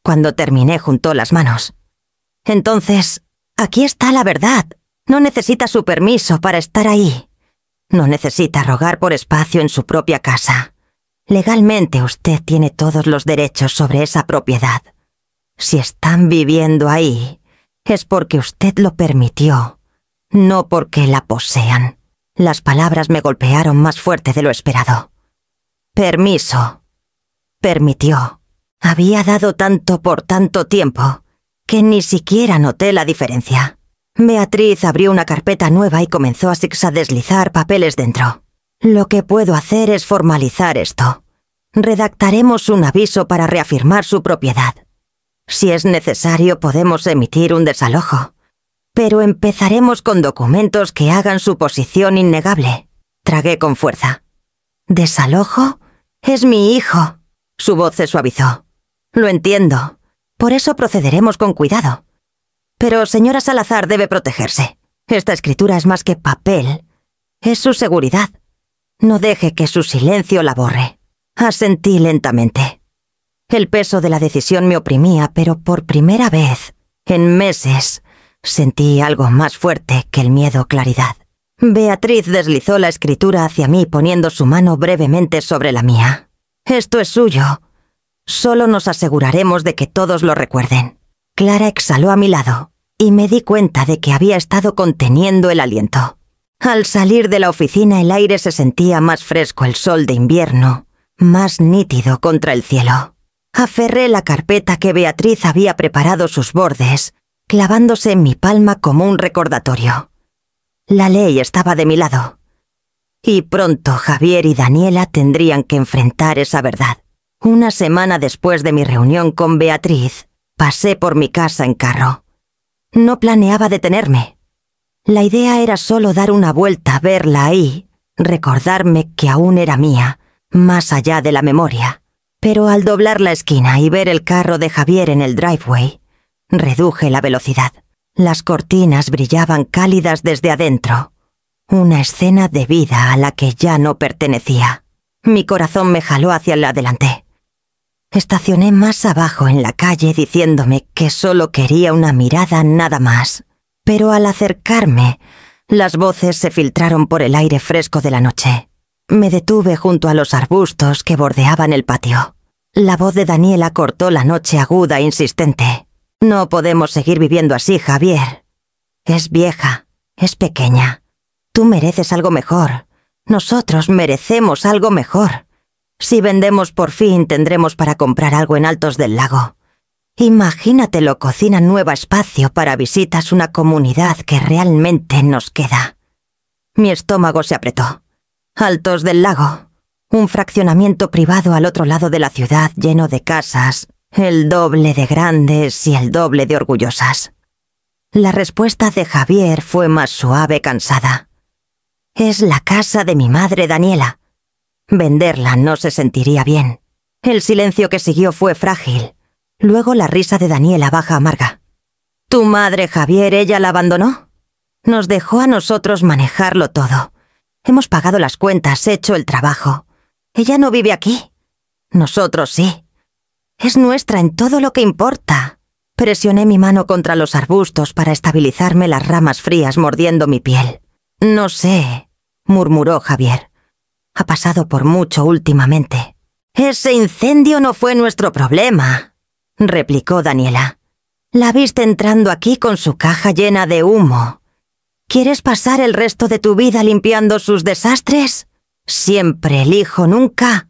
Cuando terminé, juntó las manos. «Entonces, aquí está la verdad. No necesita su permiso para estar ahí. No necesita rogar por espacio en su propia casa. Legalmente usted tiene todos los derechos sobre esa propiedad. Si están viviendo ahí, es porque usted lo permitió, no porque la posean». Las palabras me golpearon más fuerte de lo esperado. Permiso. Permitió. Había dado tanto por tanto tiempo que ni siquiera noté la diferencia. Beatriz abrió una carpeta nueva y comenzó a zigzag-deslizar papeles dentro. Lo que puedo hacer es formalizar esto. Redactaremos un aviso para reafirmar su propiedad. Si es necesario, podemos emitir un desalojo. Pero empezaremos con documentos que hagan su posición innegable. Tragué con fuerza. ¿Desalojo? Es mi hijo. Su voz se suavizó. Lo entiendo. Por eso procederemos con cuidado. Pero señora Salazar debe protegerse. Esta escritura es más que papel. Es su seguridad. No deje que su silencio la borre. Asentí lentamente. El peso de la decisión me oprimía, pero por primera vez, en meses, sentí algo más fuerte que el miedo claridad. Beatriz deslizó la escritura hacia mí poniendo su mano brevemente sobre la mía. Esto es suyo. Solo nos aseguraremos de que todos lo recuerden. Clara exhaló a mi lado y me di cuenta de que había estado conteniendo el aliento. Al salir de la oficina el aire se sentía más fresco, el sol de invierno, más nítido contra el cielo. Aferré la carpeta que Beatriz había preparado sus bordes, clavándose en mi palma como un recordatorio. La ley estaba de mi lado. Y pronto Javier y Daniela tendrían que enfrentar esa verdad. Una semana después de mi reunión con Beatriz, pasé por mi casa en carro. No planeaba detenerme. La idea era solo dar una vuelta, verla ahí, recordarme que aún era mía, más allá de la memoria. Pero al doblar la esquina y ver el carro de Javier en el driveway, reduje la velocidad. Las cortinas brillaban cálidas desde adentro. Una escena de vida a la que ya no pertenecía. Mi corazón me jaló hacia el adelante. Estacioné más abajo en la calle diciéndome que solo quería una mirada nada más. Pero al acercarme, las voces se filtraron por el aire fresco de la noche. Me detuve junto a los arbustos que bordeaban el patio. La voz de Daniela cortó la noche aguda e insistente. No podemos seguir viviendo así, Javier. Es vieja, es pequeña. Tú mereces algo mejor. Nosotros merecemos algo mejor. Si vendemos por fin, tendremos para comprar algo en Altos del Lago. Imagínatelo, cocina nueva, espacio para visitas, una comunidad que realmente nos queda. Mi estómago se apretó. Altos del Lago, un fraccionamiento privado al otro lado de la ciudad lleno de casas, el doble de grandes y el doble de orgullosas. La respuesta de Javier fue más suave, cansada. Es la casa de mi madre, Daniela. Venderla no se sentiría bien. El silencio que siguió fue frágil. Luego la risa de Daniela baja amarga. ¿Tu madre, Javier, ella la abandonó? Nos dejó a nosotros manejarlo todo. Hemos pagado las cuentas, hecho el trabajo. Ella no vive aquí. Nosotros sí. Es nuestra en todo lo que importa. Presioné mi mano contra los arbustos para estabilizarme las ramas frías mordiendo mi piel. No sé, murmuró Javier. Ha pasado por mucho últimamente. Ese incendio no fue nuestro problema, replicó Daniela. La viste entrando aquí con su caja llena de humo. ¿Quieres pasar el resto de tu vida limpiando sus desastres? Siempre el hijo, nunca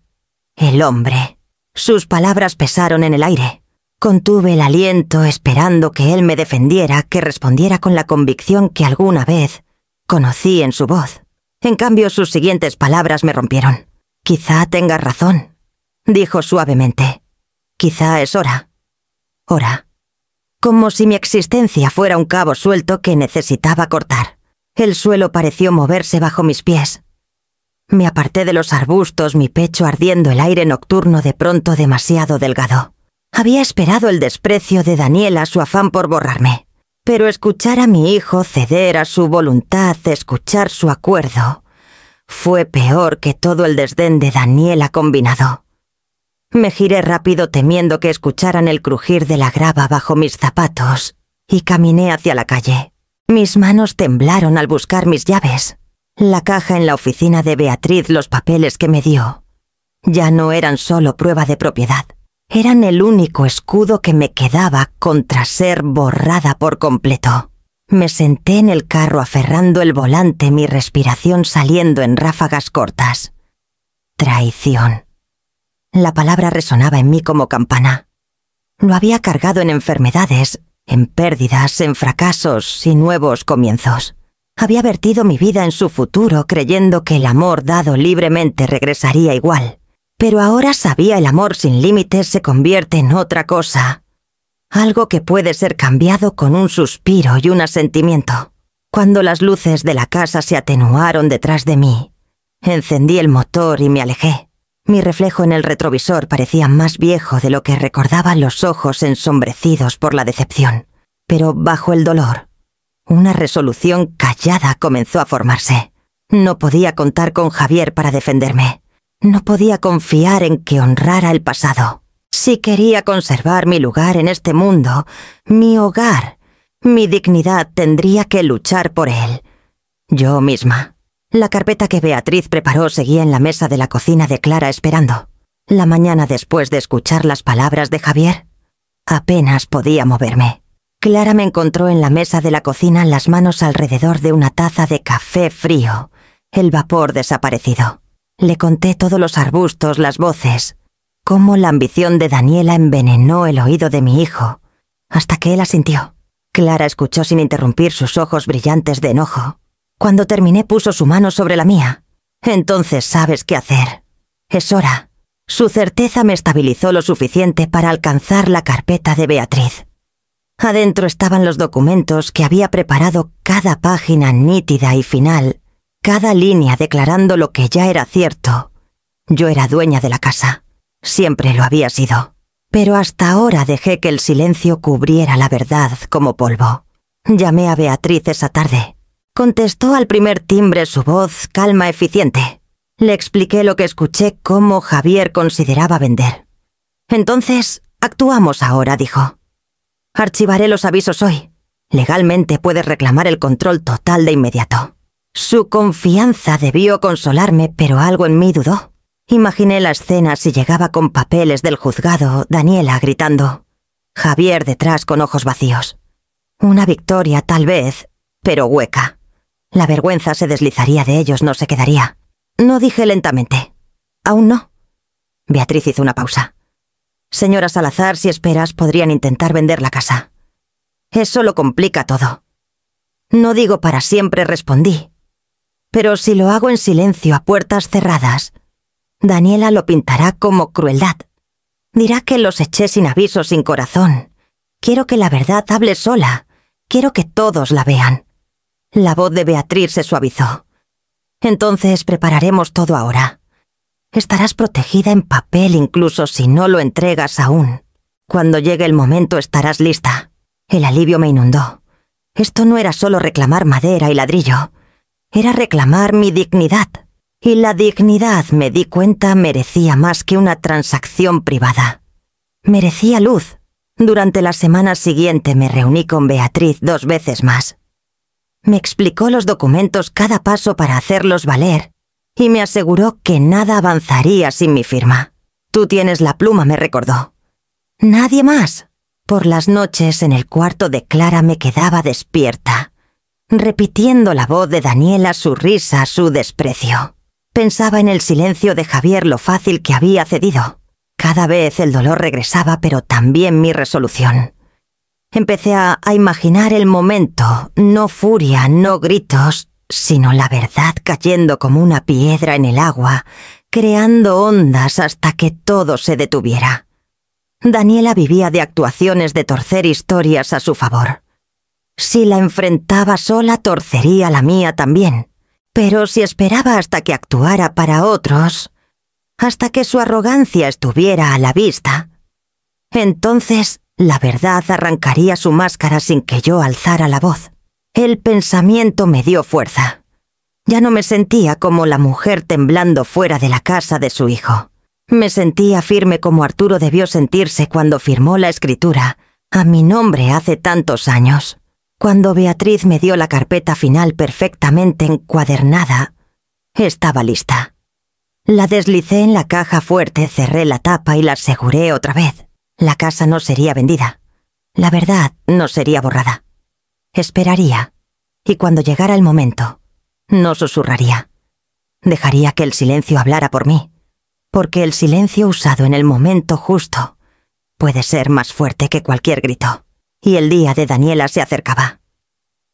el hombre. Sus palabras pesaron en el aire. Contuve el aliento esperando que él me defendiera, que respondiera con la convicción que alguna vez conocí en su voz. En cambio, sus siguientes palabras me rompieron. Quizá tengas razón, dijo suavemente. Quizá es hora. Hora. Como si mi existencia fuera un cabo suelto que necesitaba cortar. El suelo pareció moverse bajo mis pies. Me aparté de los arbustos, mi pecho ardiendo, el aire nocturno de pronto demasiado delgado. Había esperado el desprecio de Daniela, su afán por borrarme. Pero escuchar a mi hijo ceder a su voluntad, escuchar su acuerdo, fue peor que todo el desdén de Daniela combinado. Me giré rápido temiendo que escucharan el crujir de la grava bajo mis zapatos y caminé hacia la calle. Mis manos temblaron al buscar mis llaves. La caja en la oficina de Beatriz, los papeles que me dio, ya no eran solo prueba de propiedad. Eran el único escudo que me quedaba contra ser borrada por completo. Me senté en el carro aferrando el volante, mi respiración saliendo en ráfagas cortas. Traición. La palabra resonaba en mí como campana. Lo había cargado en enfermedades, en pérdidas, en fracasos y nuevos comienzos. Había vertido mi vida en su futuro creyendo que el amor dado libremente regresaría igual. Pero ahora sabía el amor sin límites se convierte en otra cosa. Algo que puede ser cambiado con un suspiro y un asentimiento. Cuando las luces de la casa se atenuaron detrás de mí, encendí el motor y me alejé. Mi reflejo en el retrovisor parecía más viejo de lo que recordaban los ojos ensombrecidos por la decepción. Pero bajo el dolor, una resolución callada comenzó a formarse. No podía contar con Javier para defenderme. No podía confiar en que honrara el pasado. Si quería conservar mi lugar en este mundo, mi hogar, mi dignidad, tendría que luchar por él. Yo misma. La carpeta que Beatriz preparó seguía en la mesa de la cocina de Clara esperando. La mañana después de escuchar las palabras de Javier, apenas podía moverme. Clara me encontró en la mesa de la cocina, las manos alrededor de una taza de café frío, el vapor desaparecido. Le conté todos los arbustos, las voces, cómo la ambición de Daniela envenenó el oído de mi hijo, hasta que él asintió. Clara escuchó sin interrumpir, sus ojos brillantes de enojo. Cuando terminé puso su mano sobre la mía. Entonces sabes qué hacer. Es hora. Su certeza me estabilizó lo suficiente para alcanzar la carpeta de Beatriz. Adentro estaban los documentos que había preparado, cada página nítida y final, cada línea declarando lo que ya era cierto. Yo era dueña de la casa. Siempre lo había sido. Pero hasta ahora dejé que el silencio cubriera la verdad como polvo. Llamé a Beatriz esa tarde. Contestó al primer timbre, su voz calma, eficiente. Le expliqué lo que escuché, cómo Javier consideraba vender. Entonces, actuamos ahora, dijo. Archivaré los avisos hoy. Legalmente puedes reclamar el control total de inmediato. Su confianza debió consolarme, pero algo en mí dudó. Imaginé la escena si llegaba con papeles del juzgado, Daniela gritando, Javier detrás con ojos vacíos. Una victoria tal vez, pero hueca. La vergüenza se deslizaría de ellos, no se quedaría. No dije lentamente. Aún no. Beatriz hizo una pausa. Señora Salazar, si esperas, podrían intentar vender la casa. Eso lo complica todo. No digo para siempre, respondí. Pero si lo hago en silencio, a puertas cerradas, Daniela lo pintará como crueldad. Dirá que los eché sin aviso, sin corazón. Quiero que la verdad hable sola. Quiero que todos la vean. La voz de Beatriz se suavizó. Entonces prepararemos todo ahora. Estarás protegida en papel incluso si no lo entregas aún. Cuando llegue el momento estarás lista. El alivio me inundó. Esto no era solo reclamar madera y ladrillo. Era reclamar mi dignidad. Y la dignidad, me di cuenta, merecía más que una transacción privada. Merecía luz. Durante la semana siguiente me reuní con Beatriz 2 veces más. Me explicó los documentos, cada paso para hacerlos valer, y me aseguró que nada avanzaría sin mi firma. Tú tienes la pluma, me recordó. Nadie más. Por las noches en el cuarto de Clara me quedaba despierta, repitiendo la voz de Daniela, su risa, su desprecio. Pensaba en el silencio de Javier, lo fácil que había cedido. Cada vez el dolor regresaba, pero también mi resolución. Empecé a imaginar el momento, no furia, no gritos, sino la verdad cayendo como una piedra en el agua, creando ondas hasta que todo se detuviera. Daniela vivía de actuaciones de torcer historias a su favor. Si la enfrentaba sola, torcería la mía también. Pero si esperaba hasta que actuara para otros, hasta que su arrogancia estuviera a la vista, entonces la verdad arrancaría su máscara sin que yo alzara la voz. El pensamiento me dio fuerza. Ya no me sentía como la mujer temblando fuera de la casa de su hijo. Me sentía firme como Arturo debió sentirse cuando firmó la escritura a mi nombre hace tantos años. Cuando Beatriz me dio la carpeta final perfectamente encuadernada, estaba lista. La deslicé en la caja fuerte, cerré la tapa y la aseguré otra vez. La casa no sería vendida. La verdad no sería borrada. Esperaría, y cuando llegara el momento, no susurraría. Dejaría que el silencio hablara por mí, porque el silencio usado en el momento justo puede ser más fuerte que cualquier grito. y el día de Daniela se acercaba.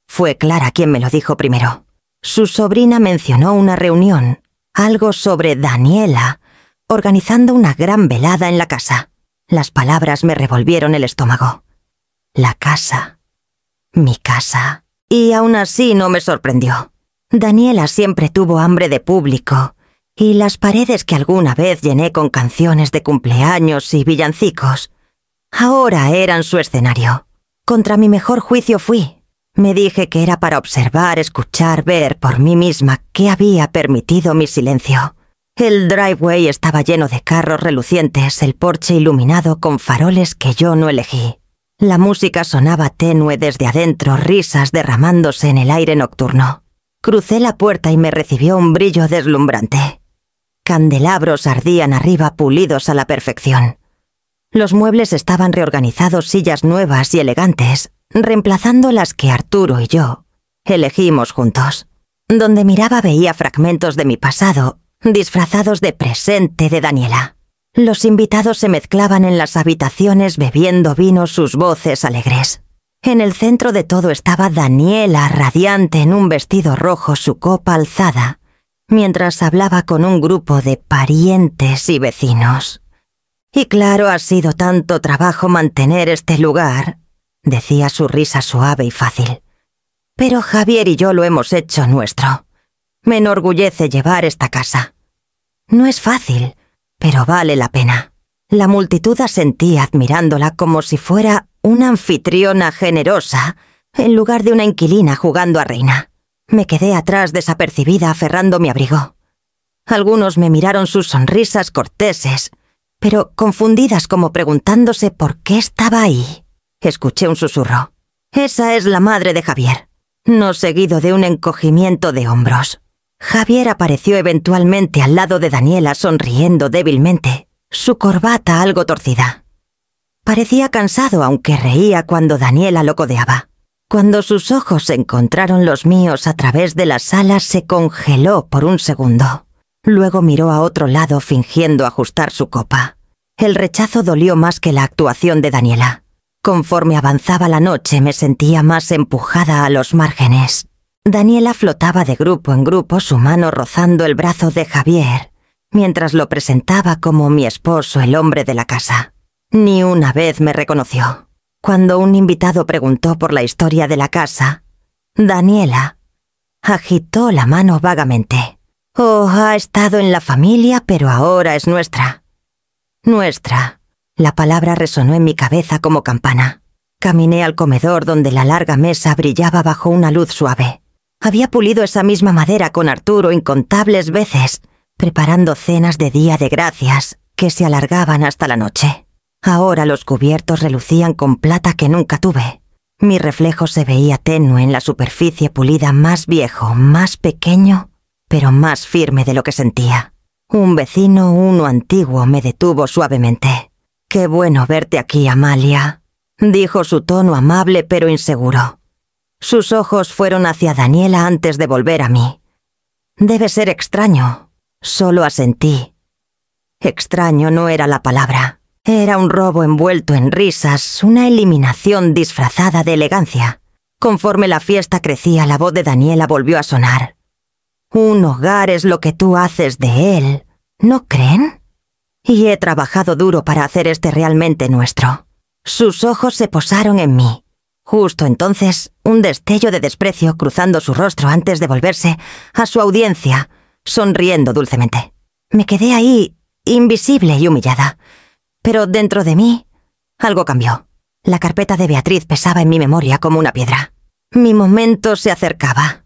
Fue Clara quien me lo dijo primero. Su sobrina mencionó una reunión, algo sobre Daniela, organizando una gran velada en la casa. Las palabras me revolvieron el estómago. La casa. Mi casa. Y aún así no me sorprendió. Daniela siempre tuvo hambre de público, y las paredes que alguna vez llené con canciones de cumpleaños y villancicos, ahora eran su escenario. Contra mi mejor juicio fui. Me dije que era para observar, escuchar, ver por mí misma qué había permitido mi silencio. El driveway estaba lleno de carros relucientes, el porche iluminado con faroles que yo no elegí. La música sonaba tenue desde adentro, risas derramándose en el aire nocturno. Crucé la puerta y me recibió un brillo deslumbrante. Candelabros ardían arriba pulidos a la perfección. Los muebles estaban reorganizados, sillas nuevas y elegantes, reemplazando las que Arturo y yo elegimos juntos. Donde miraba veía fragmentos de mi pasado, disfrazados de presente de Daniela. Los invitados se mezclaban en las habitaciones bebiendo vino, sus voces alegres. En el centro de todo estaba Daniela, radiante en un vestido rojo, su copa alzada, mientras hablaba con un grupo de parientes y vecinos. Y claro, ha sido tanto trabajo mantener este lugar, decía su risa suave y fácil. Pero Javier y yo lo hemos hecho nuestro. Me enorgullece llevar esta casa. No es fácil, pero vale la pena. La multitud asentía admirándola como si fuera una anfitriona generosa, en lugar de una inquilina jugando a reina. Me quedé atrás desapercibida aferrando mi abrigo. Algunos me miraron sus sonrisas corteses, pero confundidas como preguntándose por qué estaba ahí. Escuché un susurro. Esa es la madre de Javier, no seguido de un encogimiento de hombros. Javier apareció eventualmente al lado de Daniela sonriendo débilmente, su corbata algo torcida. Parecía cansado aunque reía cuando Daniela lo codeaba. Cuando sus ojos encontraron los míos a través de la sala se congeló por un segundo. Luego miró a otro lado fingiendo ajustar su copa. El rechazo dolió más que la actuación de Daniela. Conforme avanzaba la noche me sentía más empujada a los márgenes. Daniela flotaba de grupo en grupo, su mano rozando el brazo de Javier, mientras lo presentaba como mi esposo, el hombre de la casa. Ni una vez me reconoció. Cuando un invitado preguntó por la historia de la casa, Daniela agitó la mano vagamente. Oh, ha estado en la familia, pero ahora es nuestra. Nuestra. La palabra resonó en mi cabeza como campana. Caminé al comedor donde la larga mesa brillaba bajo una luz suave. Había pulido esa misma madera con Arturo incontables veces, preparando cenas de Día de Gracias que se alargaban hasta la noche. Ahora los cubiertos relucían con plata que nunca tuve. Mi reflejo se veía tenue en la superficie pulida, más viejo, más pequeño, pero más firme de lo que sentía. Un vecino, uno antiguo, me detuvo suavemente. «Qué bueno verte aquí, Amalia», dijo su tono amable pero inseguro. Sus ojos fueron hacia Daniela antes de volver a mí. «Debe ser extraño», solo asentí. Extraño no era la palabra. Era un robo envuelto en risas, una eliminación disfrazada de elegancia. Conforme la fiesta crecía, la voz de Daniela volvió a sonar. «Un hogar es lo que tú haces de él, ¿no creen? Y he trabajado duro para hacer este realmente nuestro». Sus ojos se posaron en mí. Justo entonces, un destello de desprecio cruzando su rostro antes de volverse a su audiencia, sonriendo dulcemente. Me quedé ahí, invisible y humillada. Pero dentro de mí, algo cambió. La carpeta de Beatriz pesaba en mi memoria como una piedra. Mi momento se acercaba.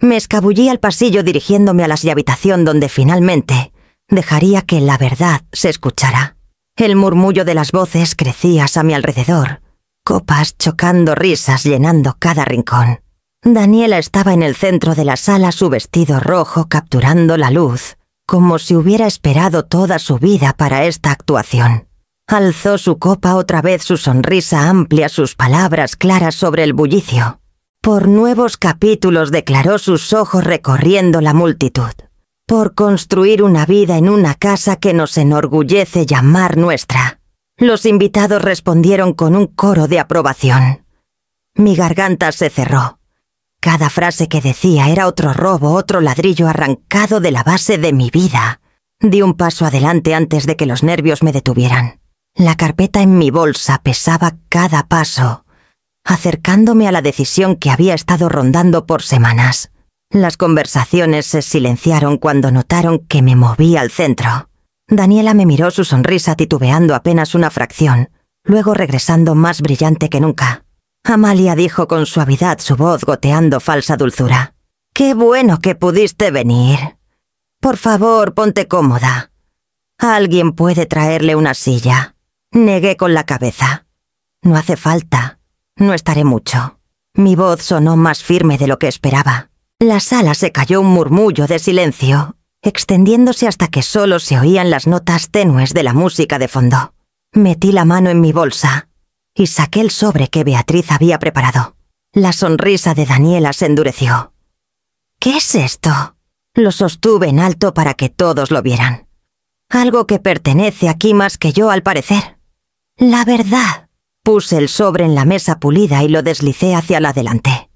Me escabullí al pasillo dirigiéndome a la habitación donde finalmente dejaría que la verdad se escuchara. El murmullo de las voces crecía a mi alrededor, copas chocando, risas llenando cada rincón. Daniela estaba en el centro de la sala, su vestido rojo capturando la luz, como si hubiera esperado toda su vida para esta actuación. Alzó su copa otra vez, su sonrisa amplia, sus palabras claras sobre el bullicio. Por nuevos capítulos declaró, sus ojos recorriendo la multitud. Por construir una vida en una casa que nos enorgullece llamar nuestra. Los invitados respondieron con un coro de aprobación. Mi garganta se cerró. Cada frase que decía era otro robo, otro ladrillo arrancado de la base de mi vida. Di un paso adelante antes de que los nervios me detuvieran. La carpeta en mi bolsa pesaba cada paso, acercándome a la decisión que había estado rondando por semanas. Las conversaciones se silenciaron cuando notaron que me moví al centro. Daniela me miró, su sonrisa titubeando apenas una fracción, luego regresando más brillante que nunca. Amalia dijo con suavidad, su voz goteando falsa dulzura: «Qué bueno que pudiste venir. Por favor, ponte cómoda. Alguien puede traerle una silla». Negué con la cabeza. «No hace falta. No estaré mucho». Mi voz sonó más firme de lo que esperaba. La sala se cayó un murmullo de silencio, extendiéndose hasta que solo se oían las notas tenues de la música de fondo. Metí la mano en mi bolsa y saqué el sobre que Beatriz había preparado. La sonrisa de Daniela se endureció. «¿Qué es esto?». Lo sostuve en alto para que todos lo vieran. «Algo que pertenece aquí más que yo, al parecer». «La verdad». Puse el sobre en la mesa pulida y lo deslicé hacia la delante.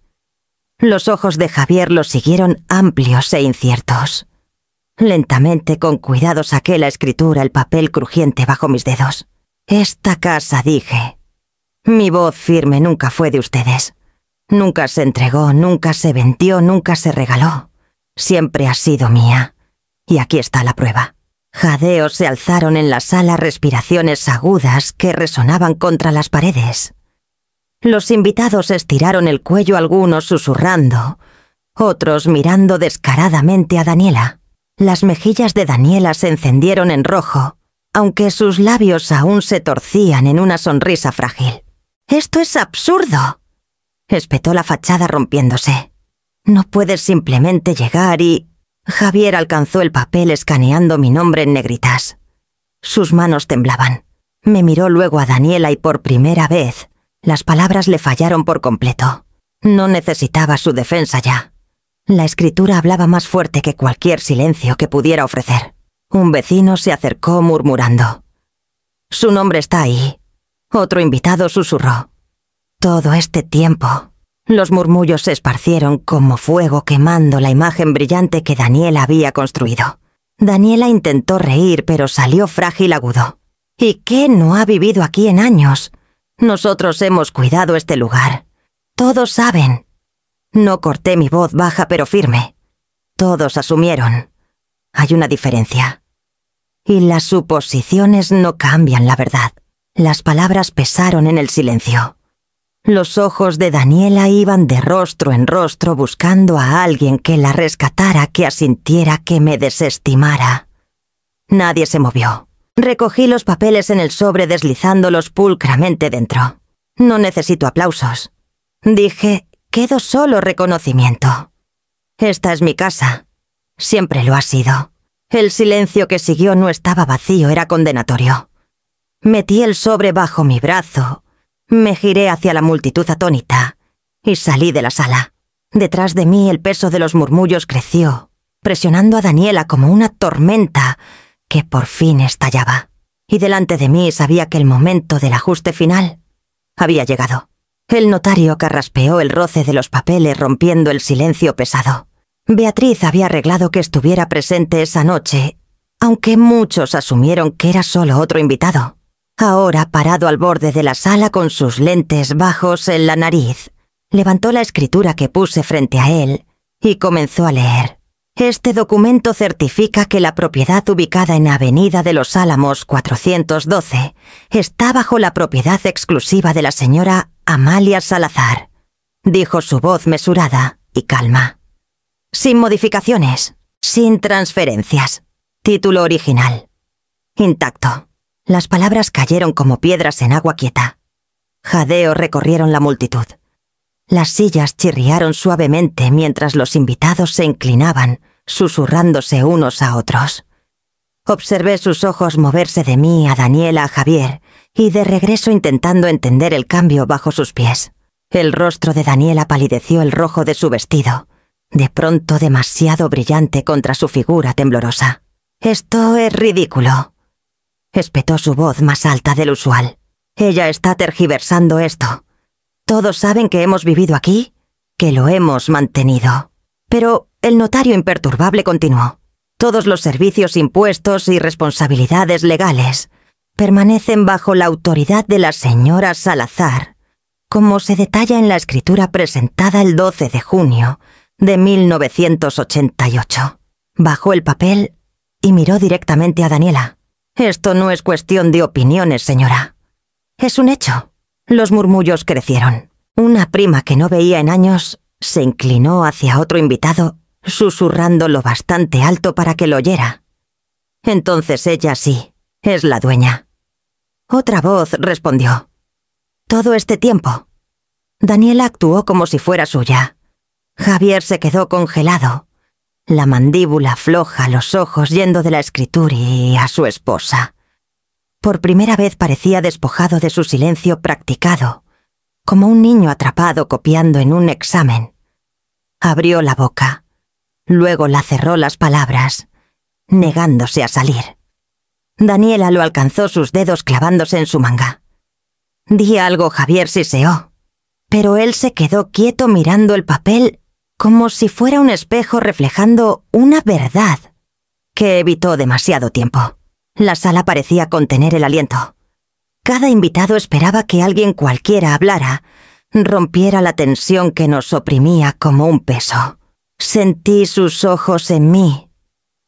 Los ojos de Javier lo siguieron amplios e inciertos. Lentamente, con cuidado, saqué la escritura, el papel crujiente bajo mis dedos. «Esta casa», dije. Mi voz firme nunca fue de ustedes. Nunca se entregó, nunca se vendió, nunca se regaló. Siempre ha sido mía. Y aquí está la prueba. Jadeos se alzaron en la sala, respiraciones agudas que resonaban contra las paredes. Los invitados estiraron el cuello, algunos susurrando, otros mirando descaradamente a Daniela. Las mejillas de Daniela se encendieron en rojo, aunque sus labios aún se torcían en una sonrisa frágil. «¡Esto es absurdo!», espetó la fachada rompiéndose. «No puedes simplemente llegar y...». Javier alcanzó el papel escaneando mi nombre en negritas. Sus manos temblaban. Me miró luego a Daniela y por primera vez las palabras le fallaron por completo. No necesitaba su defensa ya. La escritura hablaba más fuerte que cualquier silencio que pudiera ofrecer. Un vecino se acercó murmurando: «Su nombre está ahí». Otro invitado susurró: «Todo este tiempo». Los murmullos se esparcieron como fuego, quemando la imagen brillante que Daniela había construido. Daniela intentó reír, pero salió frágil agudo. «¿Y qué no ha vivido aquí en años? Nosotros hemos cuidado este lugar. Todos saben». No corté mi voz baja pero firme. Todos asumieron. Hay una diferencia. Y las suposiciones no cambian la verdad. Las palabras pesaron en el silencio. Los ojos de Daniela iban de rostro en rostro buscando a alguien que la rescatara, que asintiera, que me desestimara. Nadie se movió. Recogí los papeles en el sobre deslizándolos pulcramente dentro. «No necesito aplausos», dije. «Quedo solo reconocimiento. Esta es mi casa. Siempre lo ha sido». El silencio que siguió no estaba vacío, era condenatorio. Metí el sobre bajo mi brazo, me giré hacia la multitud atónita y salí de la sala. Detrás de mí el peso de los murmullos creció, presionando a Daniela como una tormenta que por fin estallaba. Y delante de mí sabía que el momento del ajuste final había llegado. El notario carraspeó el roce de los papeles rompiendo el silencio pesado. Beatriz había arreglado que estuviera presente esa noche, aunque muchos asumieron que era solo otro invitado. Ahora, parado al borde de la sala con sus lentes bajos en la nariz, levantó la escritura que puse frente a él y comenzó a leer. «Este documento certifica que la propiedad ubicada en Avenida de los Álamos 412 está bajo la propiedad exclusiva de la señora Amalia Salazar», dijo su voz mesurada y calma. «Sin modificaciones, sin transferencias. Título original. Intacto». Las palabras cayeron como piedras en agua quieta. Jadeos recorrieron la multitud. Las sillas chirriaron suavemente mientras los invitados se inclinaban, susurrándose unos a otros. Observé sus ojos moverse de mí a Daniela, a Javier, y de regreso intentando entender el cambio bajo sus pies. El rostro de Daniela palideció el rojo de su vestido, de pronto demasiado brillante contra su figura temblorosa. «Esto es ridículo». espetó su voz más alta del usual. Ella está tergiversando esto. Todos saben que hemos vivido aquí, que lo hemos mantenido. Pero el notario imperturbable continuó. Todos los servicios impuestos y responsabilidades legales permanecen bajo la autoridad de la señora Salazar, como se detalla en la escritura presentada el 12 de junio de 1988. Bajó el papel y miró directamente a Daniela. Esto no es cuestión de opiniones, señora. Es un hecho. Los murmullos crecieron. Una prima que no veía en años se inclinó hacia otro invitado, susurrando lo bastante alto para que lo oyera. Entonces ella sí, es la dueña. Otra voz respondió. Todo este tiempo. Daniela actuó como si fuera suya. Javier se quedó congelado, la mandíbula floja, los ojos yendo de la escritura y a su esposa. Por primera vez parecía despojado de su silencio practicado, como un niño atrapado copiando en un examen. Abrió la boca, luego la cerró las palabras, negándose a salir. Daniela lo alcanzó, sus dedos clavándose en su manga. Di algo, Javier siseó, pero él se quedó quieto mirando el papel como si fuera un espejo reflejando una verdad que evitó demasiado tiempo. La sala parecía contener el aliento. Cada invitado esperaba que alguien cualquiera hablara, rompiera la tensión que nos oprimía como un peso. Sentí sus ojos en mí,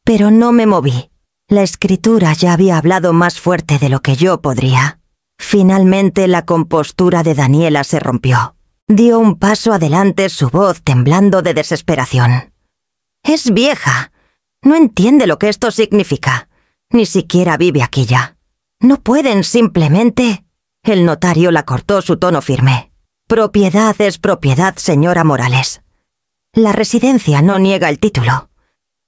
pero no me moví. La escritura ya había hablado más fuerte de lo que yo podría. Finalmente la compostura de Daniela se rompió. Dio un paso adelante, su voz temblando de desesperación. Es vieja. No entiende lo que esto significa. Ni siquiera vive aquí ya. No pueden simplemente... El notario la cortó, su tono firme. Propiedad es propiedad, señora Morales. La residencia no niega el título.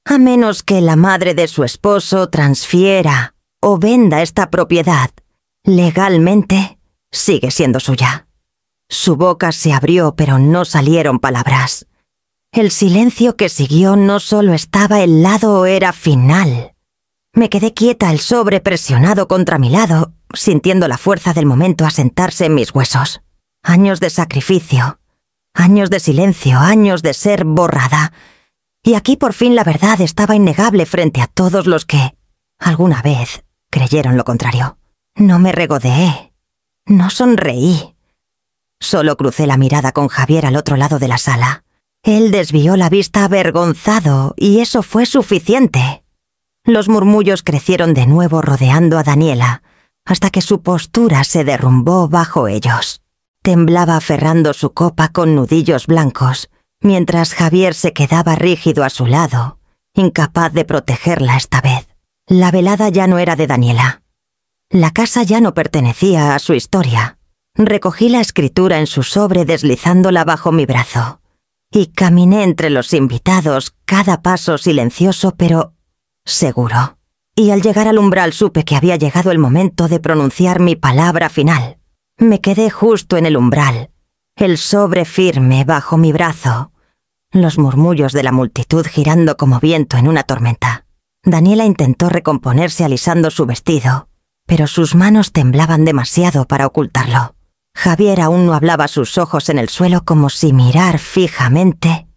A menos que la madre de su esposo transfiera o venda esta propiedad, legalmente sigue siendo suya. Su boca se abrió, pero no salieron palabras. El silencio que siguió no solo estaba helado, era final. Me quedé quieta, el sobre presionado contra mi lado, sintiendo la fuerza del momento asentarse en mis huesos. Años de sacrificio, años de silencio, años de ser borrada. Y aquí por fin la verdad estaba innegable frente a todos los que, alguna vez, creyeron lo contrario. No me regodeé, no sonreí. Solo crucé la mirada con Javier al otro lado de la sala. Él desvió la vista avergonzado, y eso fue suficiente. Los murmullos crecieron de nuevo rodeando a Daniela, hasta que su postura se derrumbó bajo ellos. Temblaba aferrando su copa con nudillos blancos, mientras Javier se quedaba rígido a su lado, incapaz de protegerla esta vez. La velada ya no era de Daniela. La casa ya no pertenecía a su historia. Recogí la escritura en su sobre deslizándola bajo mi brazo, y caminé entre los invitados, cada paso silencioso pero seguro. Y al llegar al umbral supe que había llegado el momento de pronunciar mi palabra final. Me quedé justo en el umbral, el sobre firme bajo mi brazo, los murmullos de la multitud girando como viento en una tormenta. Daniela intentó recomponerse alisando su vestido, pero sus manos temblaban demasiado para ocultarlo. Javier aún no hablaba, sus ojos en el suelo, como si mirar fijamente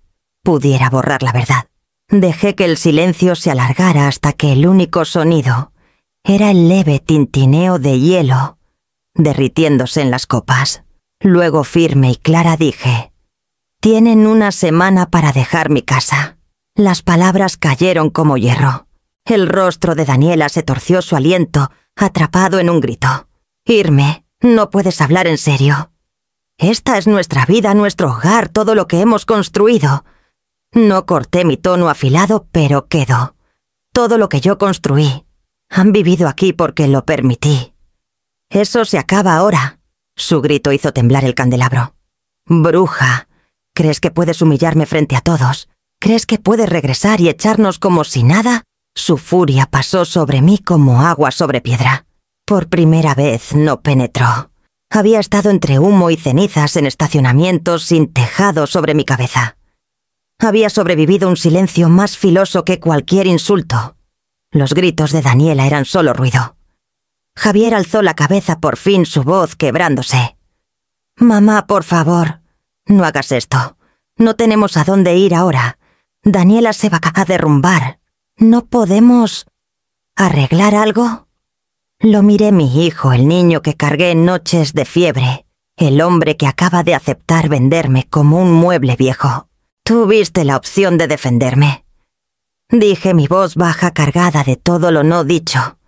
pudiera borrar la verdad. Dejé que el silencio se alargara hasta que el único sonido era el leve tintineo de hielo derritiéndose en las copas. Luego, firme y clara, dije: «Tienen una semana para dejar mi casa». Las palabras cayeron como hierro. El rostro de Daniela se torció, su aliento atrapado en un grito. «Irme. No puedes hablar en serio. Esta es nuestra vida, nuestro hogar, todo lo que hemos construido». No corté mi tono afilado, pero quedó. Todo lo que yo construí. Han vivido aquí porque lo permití. Eso se acaba ahora. Su grito hizo temblar el candelabro. «Bruja, ¿crees que puedes humillarme frente a todos? ¿Crees que puedes regresar y echarnos como si nada?» Su furia pasó sobre mí como agua sobre piedra. Por primera vez no penetró. Había estado entre humo y cenizas en estacionamientos sin tejado sobre mi cabeza. Había sobrevivido un silencio más filoso que cualquier insulto. Los gritos de Daniela eran solo ruido. Javier alzó la cabeza por fin, su voz quebrándose. «Mamá, por favor, no hagas esto. No tenemos a dónde ir ahora. Daniela se va a derrumbar. ¿No podemos arreglar algo?» Lo miré mi hijo, el niño que cargué en noches de fiebre, el hombre que acaba de aceptar venderme como un mueble viejo. «Tuviste la opción de defenderme», dije, mi voz baja cargada de todo lo no dicho.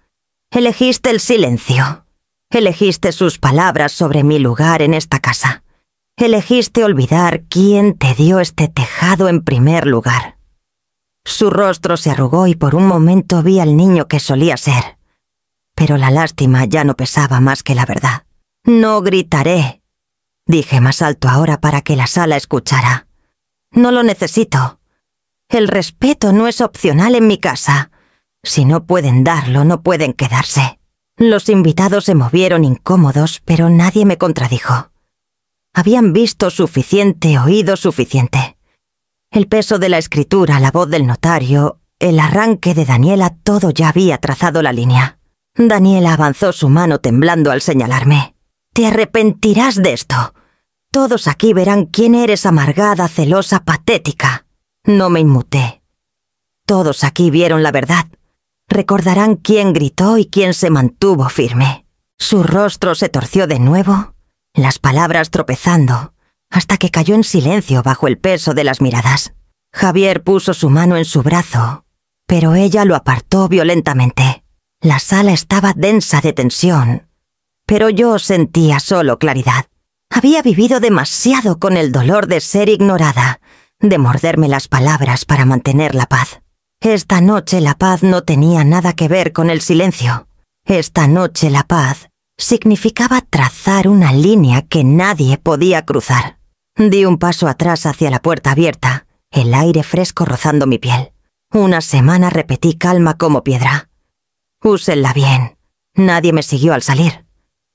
«Elegiste el silencio. Elegiste sus palabras sobre mi lugar en esta casa. Elegiste olvidar quién te dio este tejado en primer lugar». Su rostro se arrugó y por un momento vi al niño que solía ser. Pero la lástima ya no pesaba más que la verdad. «No gritaré», dije más alto ahora para que la sala escuchara. «No lo necesito. El respeto no es opcional en mi casa. Si no pueden darlo, no pueden quedarse». Los invitados se movieron incómodos, pero nadie me contradijo. Habían visto suficiente, oído suficiente. El peso de la escritura, la voz del notario, el arranque de Daniela, todo ya había trazado la línea. Daniela avanzó su mano temblando al señalarme. «Te arrepentirás de esto. Todos aquí verán quién eres, amargada, celosa, patética». No me inmuté. Todos aquí vieron la verdad. Recordarán quién gritó y quién se mantuvo firme. Su rostro se torció de nuevo, las palabras tropezando, hasta que cayó en silencio bajo el peso de las miradas. Javier puso su mano en su brazo, pero ella lo apartó violentamente. La sala estaba densa de tensión, pero yo sentía solo claridad. Había vivido demasiado con el dolor de ser ignorada, de morderme las palabras para mantener la paz. Esta noche la paz no tenía nada que ver con el silencio. Esta noche la paz significaba trazar una línea que nadie podía cruzar. Di un paso atrás hacia la puerta abierta, el aire fresco rozando mi piel. Una semana repetí calma como piedra. «Úsenla bien». Nadie me siguió al salir.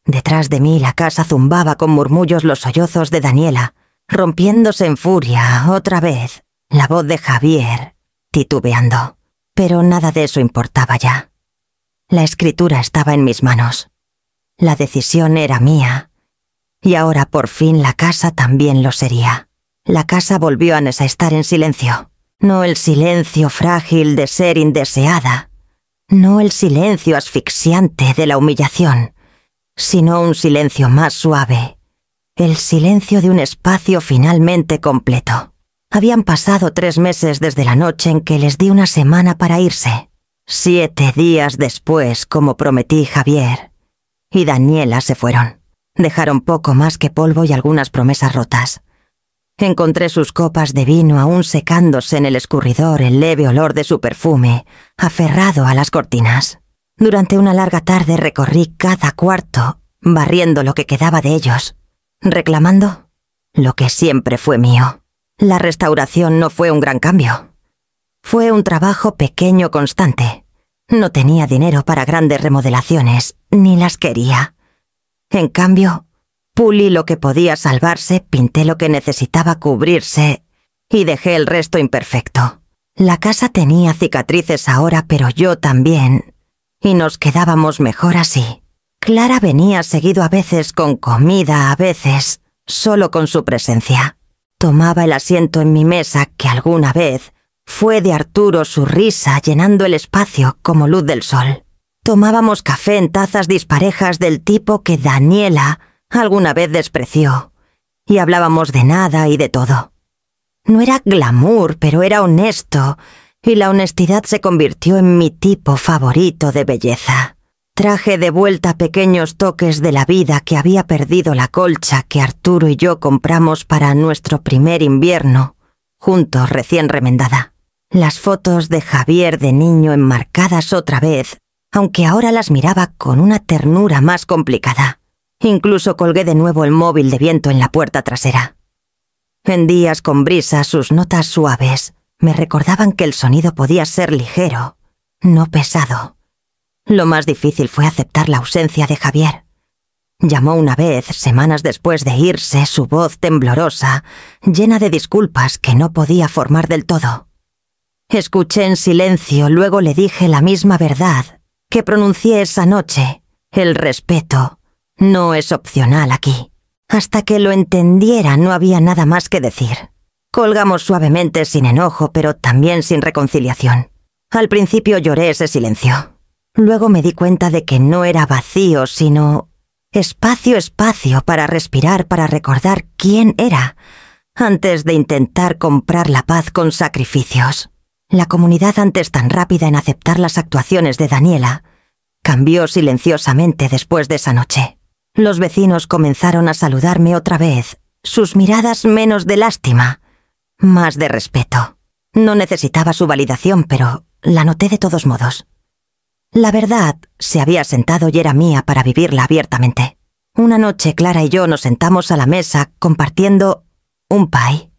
Detrás de mí la casa zumbaba con murmullos los sollozos de Daniela, rompiéndose en furia otra vez, la voz de Javier titubeando. Pero nada de eso importaba ya. La escritura estaba en mis manos. La decisión era mía. Y ahora por fin la casa también lo sería. La casa volvió a estar en silencio. No el silencio frágil de ser indeseada. No el silencio asfixiante de la humillación, sino un silencio más suave. El silencio de un espacio finalmente completo. Habían pasado 3 meses desde la noche en que les di una semana para irse. 7 días después, como prometí, Javier y Daniela se fueron. Dejaron poco más que polvo y algunas promesas rotas. Encontré sus copas de vino aún secándose en el escurridor, el leve olor de su perfume, aferrado a las cortinas. Durante una larga tarde recorrí cada cuarto, barriendo lo que quedaba de ellos, reclamando lo que siempre fue mío. La restauración no fue un gran cambio. Fue un trabajo pequeño constante. No tenía dinero para grandes remodelaciones, ni las quería. En cambio, pulí lo que podía salvarse, pinté lo que necesitaba cubrirse y dejé el resto imperfecto. La casa tenía cicatrices ahora, pero yo también, y nos quedábamos mejor así. Clara venía seguido a veces con comida, a veces solo con su presencia. Tomaba el asiento en mi mesa que alguna vez fue de Arturo, su risa llenando el espacio como luz del sol. Tomábamos café en tazas disparejas del tipo que Daniela alguna vez despreció, y hablábamos de nada y de todo. No era glamour, pero era honesto, y la honestidad se convirtió en mi tipo favorito de belleza. Traje de vuelta pequeños toques de la vida que había perdido la colcha que Arturo y yo compramos para nuestro primer invierno, juntos recién remendada. Las fotos de Javier de niño enmarcadas otra vez, aunque ahora las miraba con una ternura más complicada. Incluso colgué de nuevo el móvil de viento en la puerta trasera. En días con brisa, sus notas suaves me recordaban que el sonido podía ser ligero, no pesado. Lo más difícil fue aceptar la ausencia de Javier. Llamó una vez, semanas después de irse, su voz temblorosa, llena de disculpas que no podía formar del todo. Escuché en silencio, luego le dije la misma verdad que pronuncié esa noche, El respeto no es opcional aquí. Hasta que lo entendiera no había nada más que decir. Colgamos suavemente sin enojo, pero también sin reconciliación. Al principio lloré ese silencio. Luego me di cuenta de que no era vacío, sino espacio para respirar, para recordar quién era, antes de intentar comprar la paz con sacrificios. La comunidad, antes tan rápida en aceptar las actuaciones de Daniela, cambió silenciosamente después de esa noche. Los vecinos comenzaron a saludarme otra vez, sus miradas menos de lástima, más de respeto. No necesitaba su validación, pero la noté de todos modos. La verdad se había sentado y era mía para vivirla abiertamente. Una noche Clara y yo nos sentamos a la mesa compartiendo un pie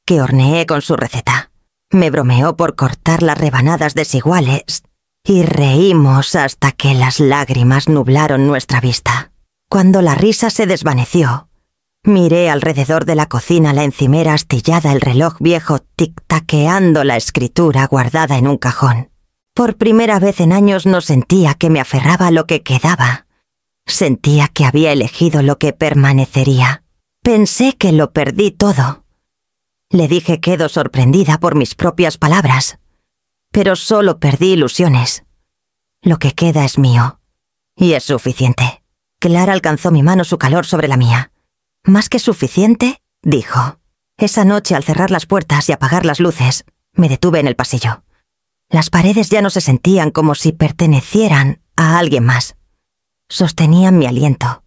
que horneé con su receta. Me bromeó por cortar las rebanadas desiguales y reímos hasta que las lágrimas nublaron nuestra vista. Cuando la risa se desvaneció, miré alrededor de la cocina la encimera astillada, el reloj viejo tic-taqueando la escritura guardada en un cajón. Por primera vez en años no sentía que me aferraba a lo que quedaba. Sentía que había elegido lo que permanecería. Pensé que lo perdí todo. Le dije quedo sorprendida por mis propias palabras. Pero solo perdí ilusiones. Lo que queda es mío. Y es suficiente. Clara alcanzó mi mano, su calor sobre la mía. Más que suficiente, dijo. Esa noche, al cerrar las puertas y apagar las luces, me detuve en el pasillo. Las paredes ya no se sentían como si pertenecieran a alguien más. Sostenían mi aliento,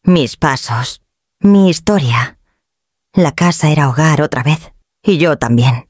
mis pasos, mi historia. La casa era hogar otra vez, y yo también.